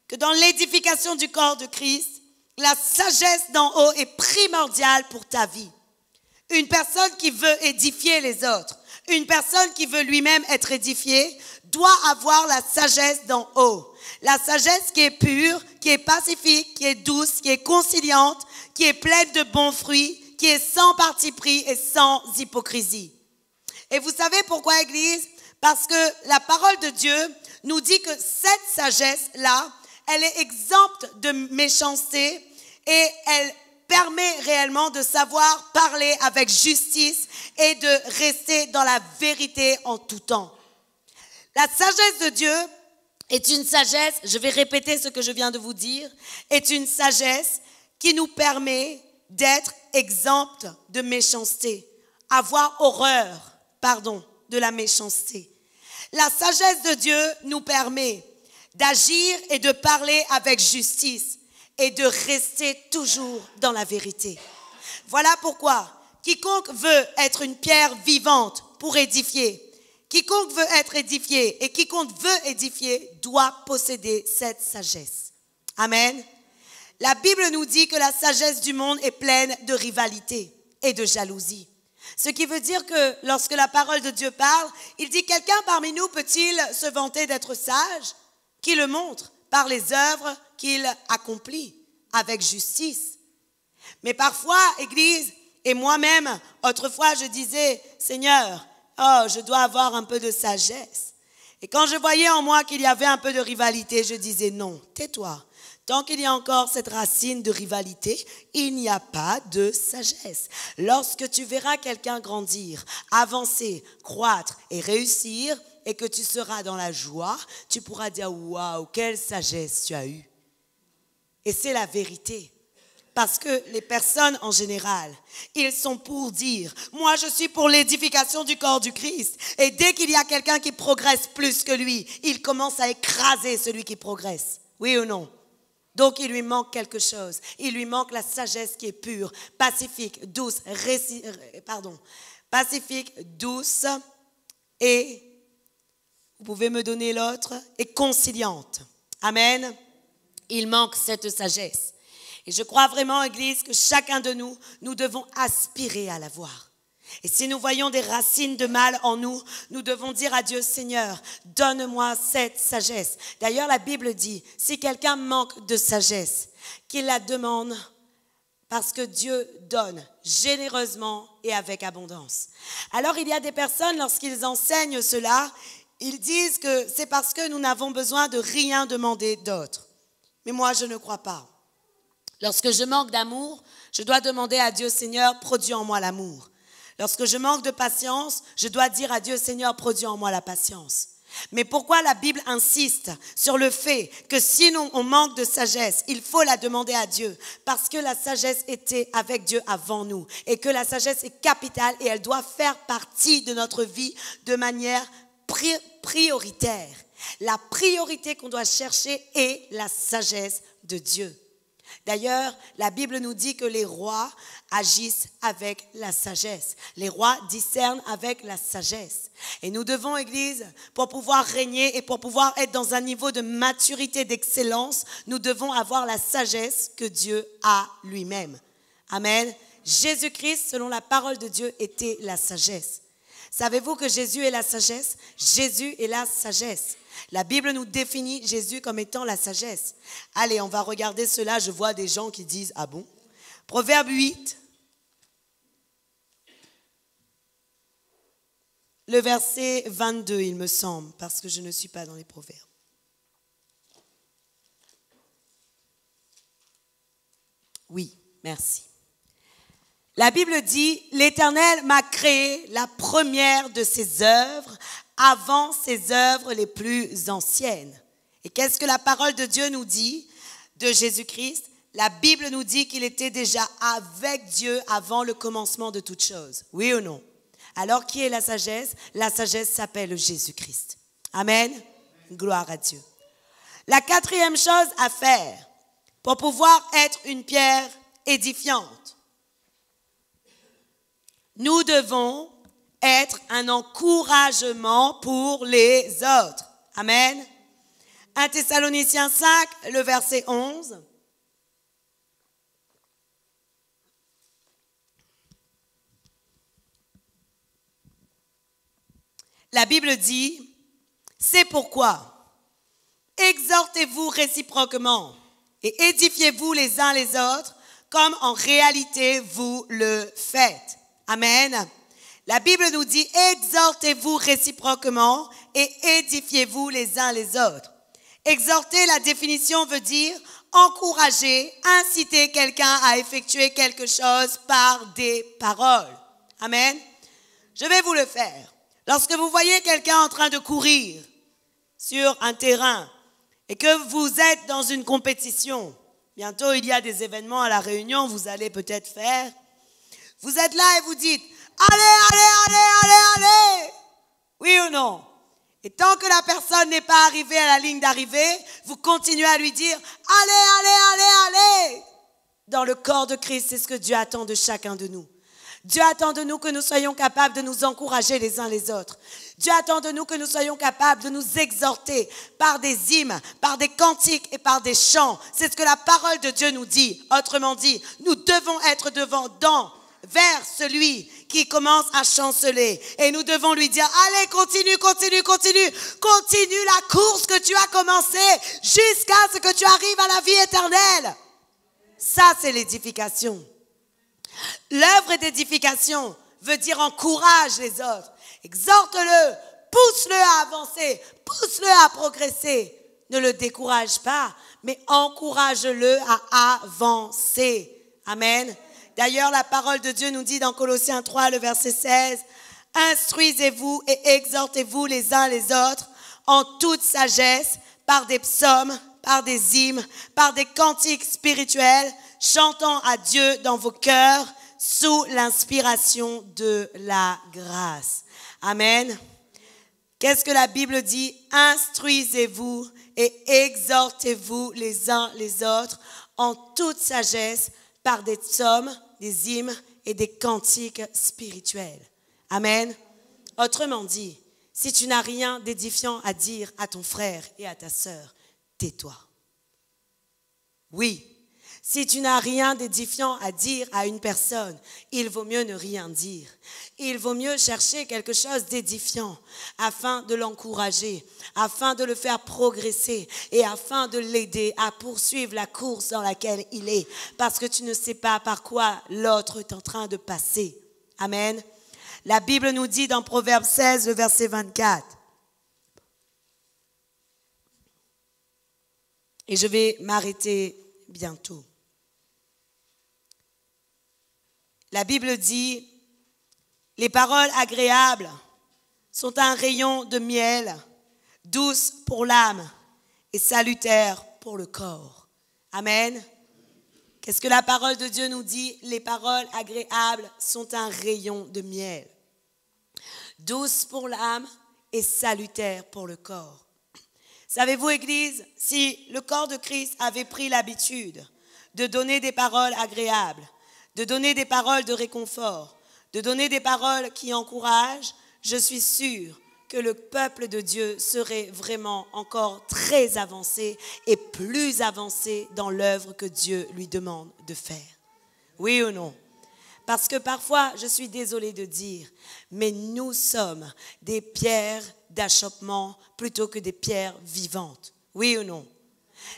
que dans l'édification du corps de Christ, la sagesse d'en haut est primordiale pour ta vie. Une personne qui veut édifier les autres, une personne qui veut lui-même être édifiée, doit avoir la sagesse d'en haut. La sagesse qui est pure, qui est pacifique, qui est douce, qui est conciliante, qui est pleine de bons fruits, qui est sans parti pris et sans hypocrisie. Et vous savez pourquoi, Église? Parce que la parole de Dieu nous dit que cette sagesse-là, elle est exempte de méchanceté et elle permet réellement de savoir parler avec justice et de rester dans la vérité en tout temps. La sagesse de Dieu est une sagesse, je vais répéter ce que je viens de vous dire, est une sagesse qui nous permet d'être exempte de méchanceté, avoir horreur, de la méchanceté. La sagesse de Dieu nous permet d'agir et de parler avec justice et de rester toujours dans la vérité. Voilà pourquoi quiconque veut être une pierre vivante pour édifier, quiconque veut être édifié et quiconque veut édifier doit posséder cette sagesse. Amen. La Bible nous dit que la sagesse du monde est pleine de rivalité et de jalousie. Ce qui veut dire que lorsque la parole de Dieu parle, il dit « Quelqu'un parmi nous peut-il se vanter d'être sage? Qui le montre par les œuvres qu'il accomplit avec justice. » Mais parfois, Église, et moi-même, autrefois, je disais « Seigneur, je dois avoir un peu de sagesse. » Et quand je voyais en moi qu'il y avait un peu de rivalité, je disais « Non, tais-toi. » Tant qu'il y a encore cette racine de rivalité, il n'y a pas de sagesse. Lorsque tu verras quelqu'un grandir, avancer, croître et réussir, et que tu seras dans la joie, tu pourras dire « Waouh, quelle sagesse tu as eue !» Et c'est la vérité. Parce que les personnes en général, ils sont pour dire « Moi, je suis pour l'édification du corps du Christ. » Et dès qu'il y a quelqu'un qui progresse plus que lui, il commence à écraser celui qui progresse. Oui ou non? Donc, il lui manque quelque chose. Il lui manque la sagesse qui est pure, pacifique, douce, pacifique, douce et, Vous pouvez me donner l'autre. Et conciliante. Amen. Il manque cette sagesse. Et je crois vraiment, Église, que chacun de nous, nous devons aspirer à l'avoir. Et si nous voyons des racines de mal en nous, nous devons dire à Dieu, Seigneur, donne-moi cette sagesse. D'ailleurs, la Bible dit, si quelqu'un manque de sagesse, qu'il la demande parce que Dieu donne généreusement et avec abondance. Alors, il y a des personnes, lorsqu'ils enseignent cela, ils disent que c'est parce que nous n'avons besoin de rien demander d'autre. Mais moi, je ne crois pas. Lorsque je manque d'amour, je dois demander à Dieu, Seigneur, produis en moi l'amour. Lorsque je manque de patience, je dois dire à Dieu, Seigneur, produis en moi la patience. Mais pourquoi la Bible insiste sur le fait que si on manque de sagesse, il faut la demander à Dieu? Parce que la sagesse était avec Dieu avant nous et que la sagesse est capitale et elle doit faire partie de notre vie de manière prioritaire. La priorité qu'on doit chercher est la sagesse de Dieu. D'ailleurs, la Bible nous dit que les rois agissent avec la sagesse. Les rois discernent avec la sagesse. Et nous devons, Église, pour pouvoir régner et pour pouvoir être dans un niveau de maturité, d'excellence, nous devons avoir la sagesse que Dieu a lui-même. Amen. Jésus-Christ, selon la parole de Dieu, était la sagesse. Savez-vous que Jésus est la sagesse? Jésus est la sagesse. La Bible nous définit Jésus comme étant la sagesse. Allez, on va regarder cela. Je vois des gens qui disent, ah bon? Proverbe 8, le verset 22, il me semble, parce que je ne suis pas dans les proverbes. Oui, merci. La Bible dit, l'Éternel m'a créé la première de ses œuvres avant ses œuvres les plus anciennes. Et qu'est-ce que la parole de Dieu nous dit de Jésus-Christ? La Bible nous dit qu'il était déjà avec Dieu avant le commencement de toutes choses. Oui ou non? Alors, qui est la sagesse? La sagesse s'appelle Jésus-Christ. Amen. Gloire à Dieu. La quatrième chose à faire pour pouvoir être une pierre édifiante, nous devons être un encouragement pour les autres. Amen. 1 Thessaloniciens 5, le verset 11. La Bible dit, c'est pourquoi exhortez-vous réciproquement et édifiez-vous les uns les autres comme en réalité vous le faites. Amen. La Bible nous dit, exhortez-vous réciproquement et édifiez-vous les uns les autres. Exhorter, la définition veut dire encourager, inciter quelqu'un à effectuer quelque chose par des paroles. Amen. Je vais vous le faire. Lorsque vous voyez quelqu'un en train de courir sur un terrain et que vous êtes dans une compétition, bientôt il y a des événements à la Réunion, vous allez peut-être faire, vous êtes là et vous dites, allez, oui ou non? Et tant que la personne n'est pas arrivée à la ligne d'arrivée, vous continuez à lui dire, allez. Dans le corps de Christ, c'est ce que Dieu attend de chacun de nous. Dieu attend de nous que nous soyons capables de nous encourager les uns les autres. Dieu attend de nous que nous soyons capables de nous exhorter par des hymnes, par des cantiques et par des chants. C'est ce que la parole de Dieu nous dit. Autrement dit, nous devons être vers celui qui commence à chanceler. Et nous devons lui dire, allez, continue la course que tu as commencée jusqu'à ce que tu arrives à la vie éternelle. Ça, c'est l'édification. L'œuvre d'édification veut dire encourage les autres. Exhorte-le, pousse-le à avancer, pousse-le à progresser. Ne le décourage pas, mais encourage-le à avancer. Amen. D'ailleurs, la parole de Dieu nous dit dans Colossiens 3, le verset 16, « Instruisez-vous et exhortez-vous les uns les autres en toute sagesse, par des psaumes, par des hymnes, par des cantiques spirituels, chantant à Dieu dans vos cœurs, sous l'inspiration de la grâce. » Amen. Qu'est-ce que la Bible dit? Instruisez-vous et exhortez-vous les uns les autres en toute sagesse, par des psaumes, des hymnes et des cantiques spirituels. Amen. Autrement dit, Si tu n'as rien d'édifiant à dire à ton frère et à ta sœur, tais-toi. Oui, si tu n'as rien d'édifiant à dire à une personne, il vaut mieux ne rien dire. Il vaut mieux chercher quelque chose d'édifiant afin de l'encourager, afin de le faire progresser et afin de l'aider à poursuivre la course dans laquelle il est. Parce que tu ne sais pas par quoi l'autre est en train de passer. Amen. La Bible nous dit dans Proverbe 16, le verset 24. Et je vais m'arrêter bientôt. La Bible dit, les paroles agréables sont un rayon de miel, douces pour l'âme et salutaires pour le corps. Amen. Qu'est-ce que la parole de Dieu nous dit? Les paroles agréables sont un rayon de miel, douces pour l'âme et salutaires pour le corps. Savez-vous, Église, si le corps de Christ avait pris l'habitude de donner des paroles agréables, de donner des paroles de réconfort, de donner des paroles qui encouragent, je suis sûre que le peuple de Dieu serait vraiment encore très avancé et plus avancé dans l'œuvre que Dieu lui demande de faire. Oui ou non? Parce que parfois, je suis désolée de dire, mais nous sommes des pierres d'achoppement plutôt que des pierres vivantes. Oui ou non?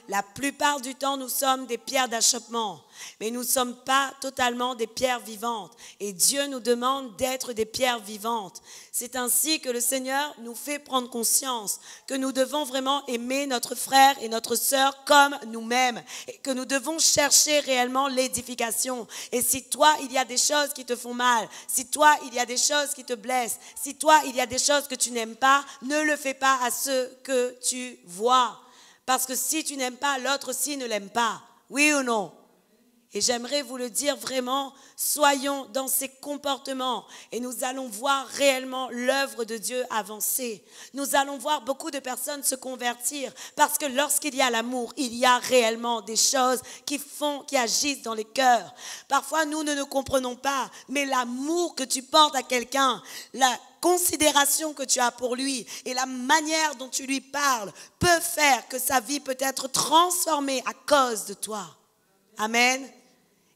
La plupart du temps, nous sommes des pierres d'achoppement, mais nous ne sommes pas totalement des pierres vivantes. Et Dieu nous demande d'être des pierres vivantes. C'est ainsi que le Seigneur nous fait prendre conscience que nous devons vraiment aimer notre frère et notre sœur comme nous-mêmes et que nous devons chercher réellement l'édification. Et si toi, il y a des choses qui te font mal, si toi, il y a des choses qui te blessent, si toi, il y a des choses que tu n'aimes pas, ne le fais pas à ceux que tu vois. Parce que si tu n'aimes pas, l'autre aussi ne l'aime pas. Oui ou non? Et j'aimerais vous le dire vraiment, soyons dans ces comportements et nous allons voir réellement l'œuvre de Dieu avancer. Nous allons voir beaucoup de personnes se convertir parce que lorsqu'il y a l'amour, il y a réellement des choses qui agissent dans les cœurs. Parfois, nous ne comprenons pas, mais l'amour que tu portes à quelqu'un, la considération que tu as pour lui et la manière dont tu lui parles peut faire que sa vie peut être transformée à cause de toi. Amen.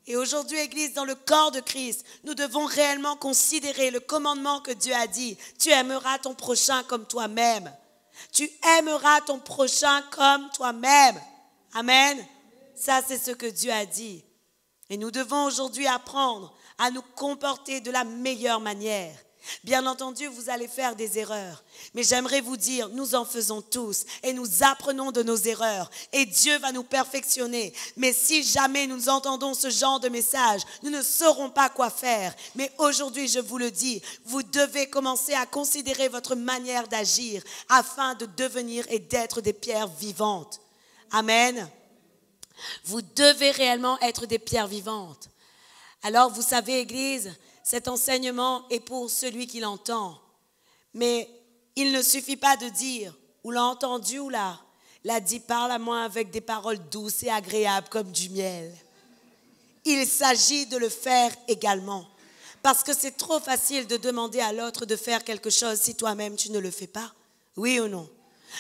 Et aujourd'hui, Église, dans le corps de Christ, nous devons réellement considérer le commandement que Dieu a dit. Tu aimeras ton prochain comme toi-même. Tu aimeras ton prochain comme toi-même. Amen. Ça, c'est ce que Dieu a dit. Et nous devons aujourd'hui apprendre à nous comporter de la meilleure manière. Bien entendu, vous allez faire des erreurs, mais j'aimerais vous dire, nous en faisons tous et nous apprenons de nos erreurs et Dieu va nous perfectionner. Mais si jamais nous entendons ce genre de message, nous ne saurons pas quoi faire. Mais aujourd'hui, je vous le dis, vous devez commencer à considérer votre manière d'agir afin de devenir et d'être des pierres vivantes. Amen. Vous devez réellement être des pierres vivantes. Alors, vous savez, Église, cet enseignement est pour celui qui l'entend. Mais il ne suffit pas de dire, ou l'a entendu ou l'a dit, parle à moi avec des paroles douces et agréables comme du miel. Il s'agit de le faire également. Parce que c'est trop facile de demander à l'autre de faire quelque chose si toi-même tu ne le fais pas. Oui ou non?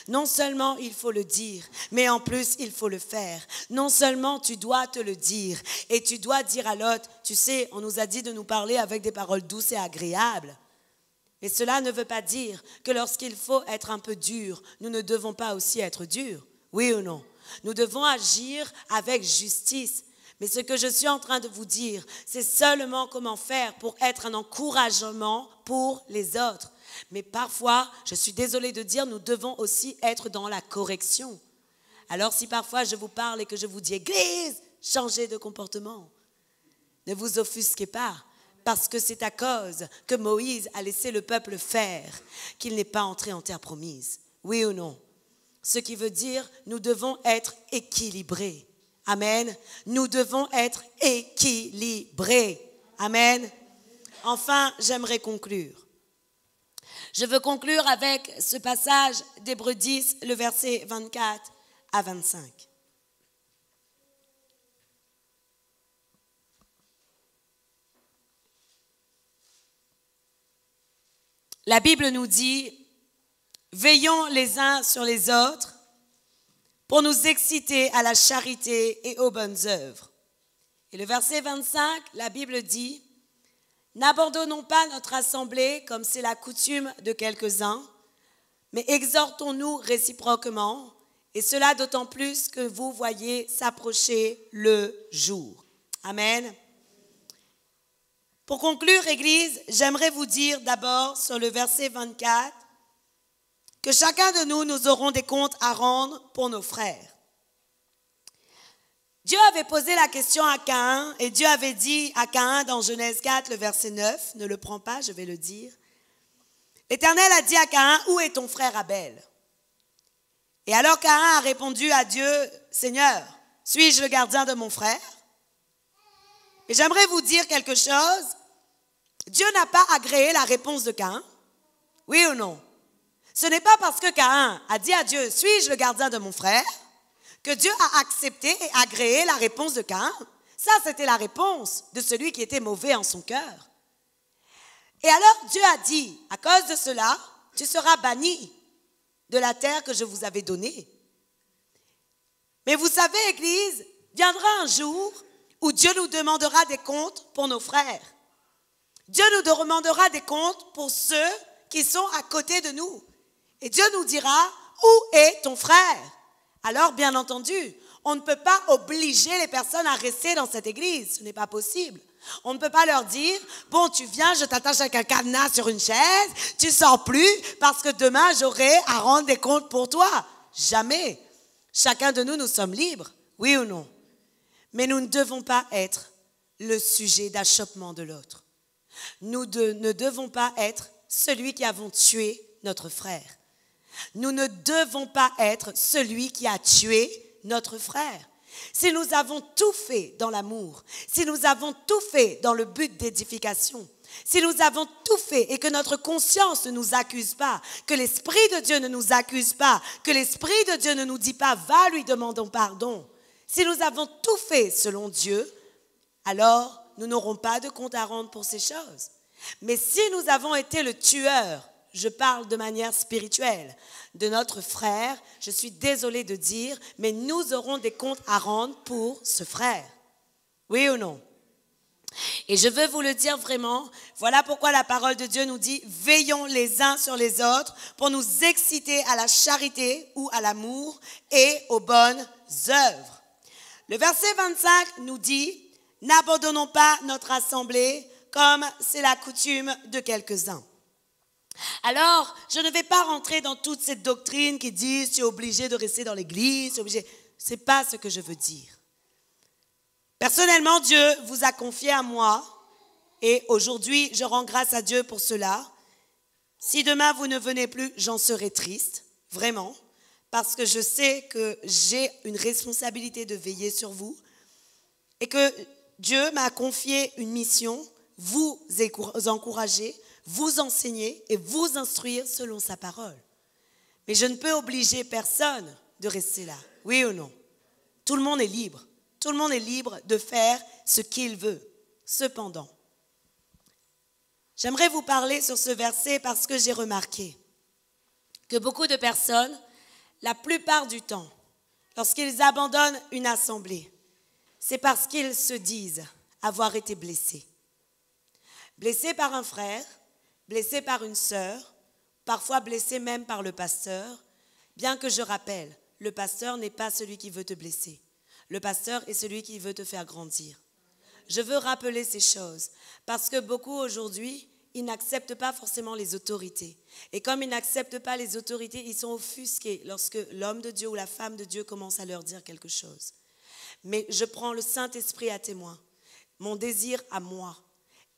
Non seulement il faut le dire, mais en plus il faut le faire. Non seulement tu dois te le dire et tu dois dire à l'autre, tu sais, on nous a dit de nous parler avec des paroles douces et agréables. Mais cela ne veut pas dire que lorsqu'il faut être un peu dur, nous ne devons pas aussi être durs. Oui ou non? Nous devons agir avec justice. Mais ce que je suis en train de vous dire, c'est seulement comment faire pour être un encouragement pour les autres. Mais parfois, je suis désolée de dire, nous devons aussi être dans la correction. Alors si parfois je vous parle et que je vous dis « Église, changez de comportement », ne vous offusquez pas, parce que c'est à cause que Moïse a laissé le peuple faire qu'il n'est pas entré en terre promise. Oui ou non? Ce qui veut dire, nous devons être équilibrés. Amen. Nous devons être équilibrés. Amen. Enfin, j'aimerais conclure. Je veux conclure avec ce passage d'Hébreux 10, le verset 24 à 25. La Bible nous dit, veillons les uns sur les autres pour nous exciter à la charité et aux bonnes œuvres. Et le verset 25, la Bible dit, n'abandonnons pas notre assemblée comme c'est la coutume de quelques-uns, mais exhortons-nous réciproquement, et cela d'autant plus que vous voyez s'approcher le jour. Amen. Pour conclure, Église, j'aimerais vous dire d'abord sur le verset 24 que chacun de nous, nous aurons des comptes à rendre pour nos frères. Dieu avait posé la question à Caïn et Dieu avait dit à Caïn dans Genèse 4, le verset 9, ne le prends pas, je vais le dire. L'Éternel a dit à Caïn, où est ton frère Abel? Et alors Caïn a répondu à Dieu, Seigneur, suis-je le gardien de mon frère? Et j'aimerais vous dire quelque chose. Dieu n'a pas agréé la réponse de Caïn. Oui ou non? Ce n'est pas parce que Caïn a dit à Dieu, suis-je le gardien de mon frère, que Dieu a accepté et agréé la réponse de Caïn. Ça, c'était la réponse de celui qui était mauvais en son cœur. Et alors Dieu a dit, à cause de cela, tu seras banni de la terre que je vous avais donnée. Mais vous savez, Église, viendra un jour où Dieu nous demandera des comptes pour nos frères. Dieu nous demandera des comptes pour ceux qui sont à côté de nous. Et Dieu nous dira, où est ton frère? Alors, bien entendu, on ne peut pas obliger les personnes à rester dans cette église. Ce n'est pas possible. On ne peut pas leur dire, bon, tu viens, je t'attache avec un cadenas sur une chaise, tu ne sors plus parce que demain, j'aurai à rendre des comptes pour toi. Jamais. Chacun de nous, nous sommes libres, oui ou non? Mais nous ne devons pas être le sujet d'achoppement de l'autre. Nous ne devons pas être celui qui avons tué notre frère. Nous ne devons pas être celui qui a tué notre frère. Si nous avons tout fait dans l'amour, si nous avons tout fait dans le but d'édification, si nous avons tout fait et que notre conscience ne nous accuse pas, que l'Esprit de Dieu ne nous accuse pas, que l'Esprit de Dieu ne nous dit pas « va lui demandons pardon », si nous avons tout fait selon Dieu, alors nous n'aurons pas de compte à rendre pour ces choses. Mais si nous avons été le tueur, je parle de manière spirituelle, de notre frère, je suis désolée de dire, mais nous aurons des comptes à rendre pour ce frère. Oui ou non? Et je veux vous le dire vraiment, voilà pourquoi la parole de Dieu nous dit, veillons les uns sur les autres pour nous exciter à la charité ou à l'amour et aux bonnes œuvres. Le verset 25 nous dit, n'abandonnons pas notre assemblée comme c'est la coutume de quelques-uns. Alors, je ne vais pas rentrer dans toute cette doctrine qui dit tu es obligé de rester dans l'église, ce n'est pas ce que je veux dire. Personnellement, Dieu vous a confié à moi et aujourd'hui, je rends grâce à Dieu pour cela. Si demain vous ne venez plus, j'en serai triste, vraiment, parce que je sais que j'ai une responsabilité de veiller sur vous et que Dieu m'a confié une mission, vous encourager, vous enseigner et vous instruire selon sa parole. Mais je ne peux obliger personne de rester là, oui ou non? Tout le monde est libre. Tout le monde est libre de faire ce qu'il veut. Cependant, j'aimerais vous parler sur ce verset parce que j'ai remarqué que beaucoup de personnes, la plupart du temps, lorsqu'ils abandonnent une assemblée, c'est parce qu'ils se disent avoir été blessés. Blessés par un frère, blessés par une sœur, parfois blessés même par le pasteur, bien que je rappelle, le pasteur n'est pas celui qui veut te blesser. Le pasteur est celui qui veut te faire grandir. Je veux rappeler ces choses parce que beaucoup aujourd'hui, ils n'acceptent pas forcément les autorités. Et comme ils n'acceptent pas les autorités, ils sont offusqués lorsque l'homme de Dieu ou la femme de Dieu commence à leur dire quelque chose. Mais je prends le Saint-Esprit à témoin. Mon désir à moi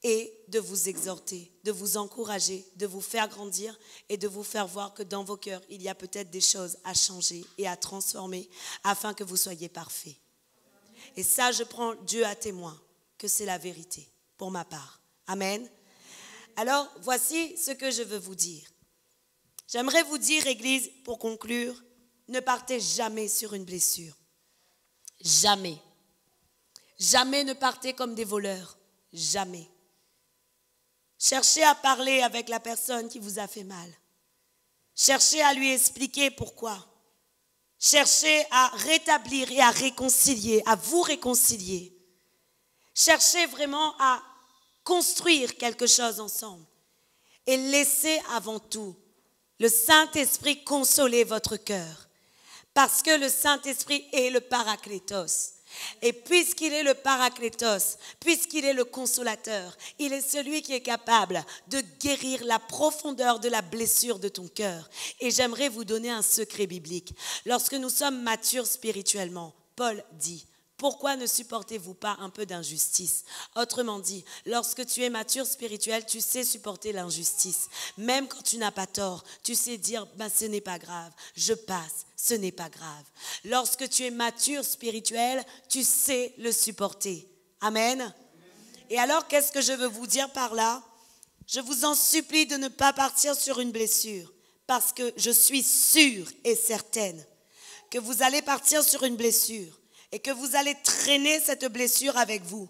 est de vous exhorter, de vous encourager, de vous faire grandir et de vous faire voir que dans vos cœurs, il y a peut-être des choses à changer et à transformer afin que vous soyez parfaits. Et ça, je prends Dieu à témoin que c'est la vérité pour ma part. Amen. Alors, voici ce que je veux vous dire. J'aimerais vous dire, Église, pour conclure, ne partez jamais sur une blessure. Jamais. Jamais ne partez comme des voleurs. Jamais. Cherchez à parler avec la personne qui vous a fait mal. Cherchez à lui expliquer pourquoi. Cherchez à rétablir et à réconcilier, à vous réconcilier. Cherchez vraiment à construire quelque chose ensemble. Et laissez avant tout le Saint-Esprit consoler votre cœur. Parce que le Saint-Esprit est le Paraclétos. Et puisqu'il est le Paraclétos, puisqu'il est le consolateur, il est celui qui est capable de guérir la profondeur de la blessure de ton cœur. Et j'aimerais vous donner un secret biblique. Lorsque nous sommes matures spirituellement, Paul dit: pourquoi ne supportez-vous pas un peu d'injustice? Autrement dit, lorsque tu es mature spirituel, tu sais supporter l'injustice. Même quand tu n'as pas tort, tu sais dire ce n'est pas grave, je passe, ce n'est pas grave. Lorsque tu es mature spirituel, tu sais le supporter. Amen. Et alors, qu'est-ce que je veux vous dire par là? Je vous en supplie de ne pas partir sur une blessure, parce que je suis sûre et certaine que vous allez partir sur une blessure. Et que vous allez traîner cette blessure avec vous.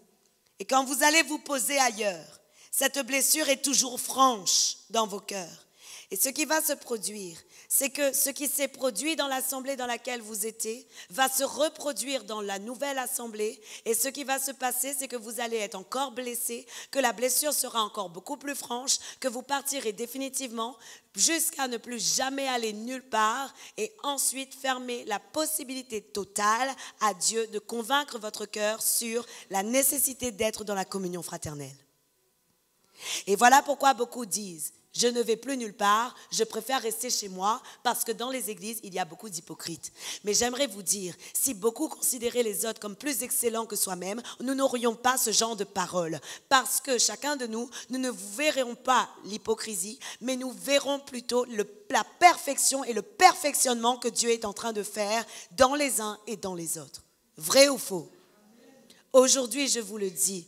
Et quand vous allez vous poser ailleurs, cette blessure est toujours franche dans vos cœurs. Et ce qui va se produire, c'est que ce qui s'est produit dans l'assemblée dans laquelle vous étiez va se reproduire dans la nouvelle assemblée. Et ce qui va se passer, c'est que vous allez être encore blessé, que la blessure sera encore beaucoup plus franche, que vous partirez définitivement jusqu'à ne plus jamais aller nulle part et ensuite fermer la possibilité totale à Dieu de convaincre votre cœur sur la nécessité d'être dans la communion fraternelle. Et voilà pourquoi beaucoup disent: je ne vais plus nulle part, je préfère rester chez moi parce que dans les églises, il y a beaucoup d'hypocrites. Mais j'aimerais vous dire, si beaucoup considéraient les autres comme plus excellents que soi-même, nous n'aurions pas ce genre de paroles. Parce que chacun de nous, nous ne verrons pas l'hypocrisie, mais nous verrons plutôt la perfection et le perfectionnement que Dieu est en train de faire dans les uns et dans les autres. Vrai ou faux? Aujourd'hui, je vous le dis,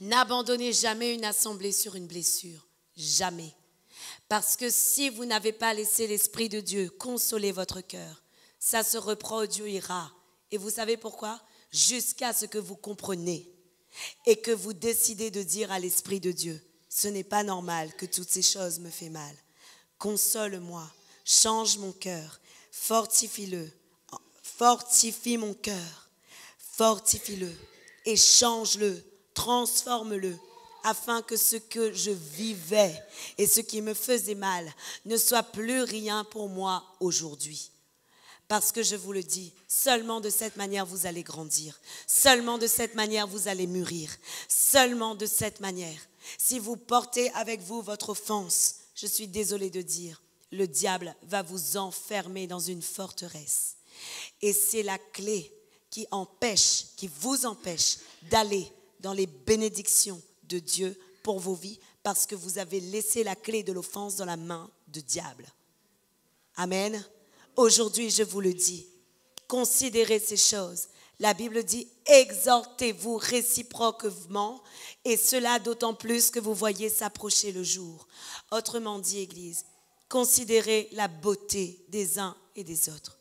n'abandonnez jamais une assemblée sur une blessure. Jamais. Parce que si vous n'avez pas laissé l'Esprit de Dieu consoler votre cœur, ça se reproduira. Et vous savez pourquoi? Jusqu'à ce que vous compreniez et que vous décidez de dire à l'Esprit de Dieu: ce n'est pas normal que toutes ces choses me fassent mal. Console-moi, change mon cœur, fortifie-le, fortifie mon cœur, fortifie-le et change-le, transforme-le. Afin que ce que je vivais et ce qui me faisait mal ne soit plus rien pour moi aujourd'hui. Parce que je vous le dis, seulement de cette manière vous allez grandir. Seulement de cette manière vous allez mûrir. Seulement de cette manière. Si vous portez avec vous votre offense, je suis désolée de dire, le diable va vous enfermer dans une forteresse. Et c'est la clé qui vous empêche d'aller dans les bénédictions de Dieu pour vos vies, parce que vous avez laissé la clé de l'offense dans la main du diable. Amen. Aujourd'hui, je vous le dis, considérez ces choses. La Bible dit: exhortez-vous réciproquement, et cela d'autant plus que vous voyez s'approcher le jour. Autrement dit, Église, considérez la beauté des uns et des autres.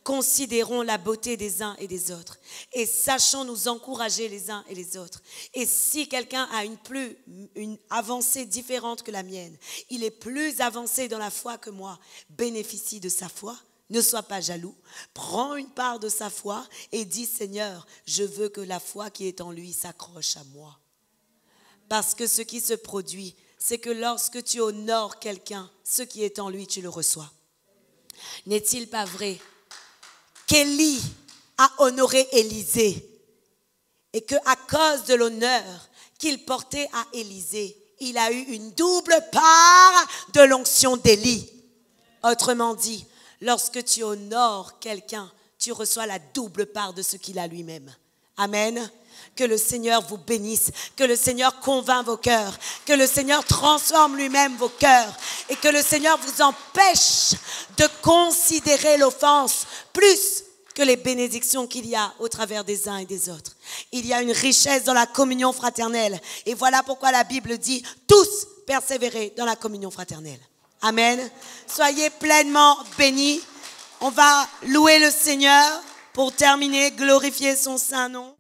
Considérons la beauté des uns et des autres et sachons nous encourager les uns et les autres. Et si quelqu'un a une avancée différente que la mienne, il est plus avancé dans la foi que moi, bénéficie de sa foi, ne sois pas jaloux, prends une part de sa foi et dis: Seigneur, je veux que la foi qui est en lui s'accroche à moi. Parce que ce qui se produit, c'est que lorsque tu honores quelqu'un, ce qui est en lui, tu le reçois. N'est-il pas vrai qu'Élie a honoré Élisée et qu'à cause de l'honneur qu'il portait à Élisée, il a eu une double part de l'onction d'Élie. Autrement dit, lorsque tu honores quelqu'un, tu reçois la double part de ce qu'il a lui-même. Amen. Que le Seigneur vous bénisse, que le Seigneur convainc vos cœurs, que le Seigneur transforme lui-même vos cœurs et que le Seigneur vous empêche de considérer l'offense plus que les bénédictions qu'il y a au travers des uns et des autres. Il y a une richesse dans la communion fraternelle et voilà pourquoi la Bible dit: tous persévérer dans la communion fraternelle. Amen. Soyez pleinement bénis. On va louer le Seigneur pour terminer, glorifier son saint nom.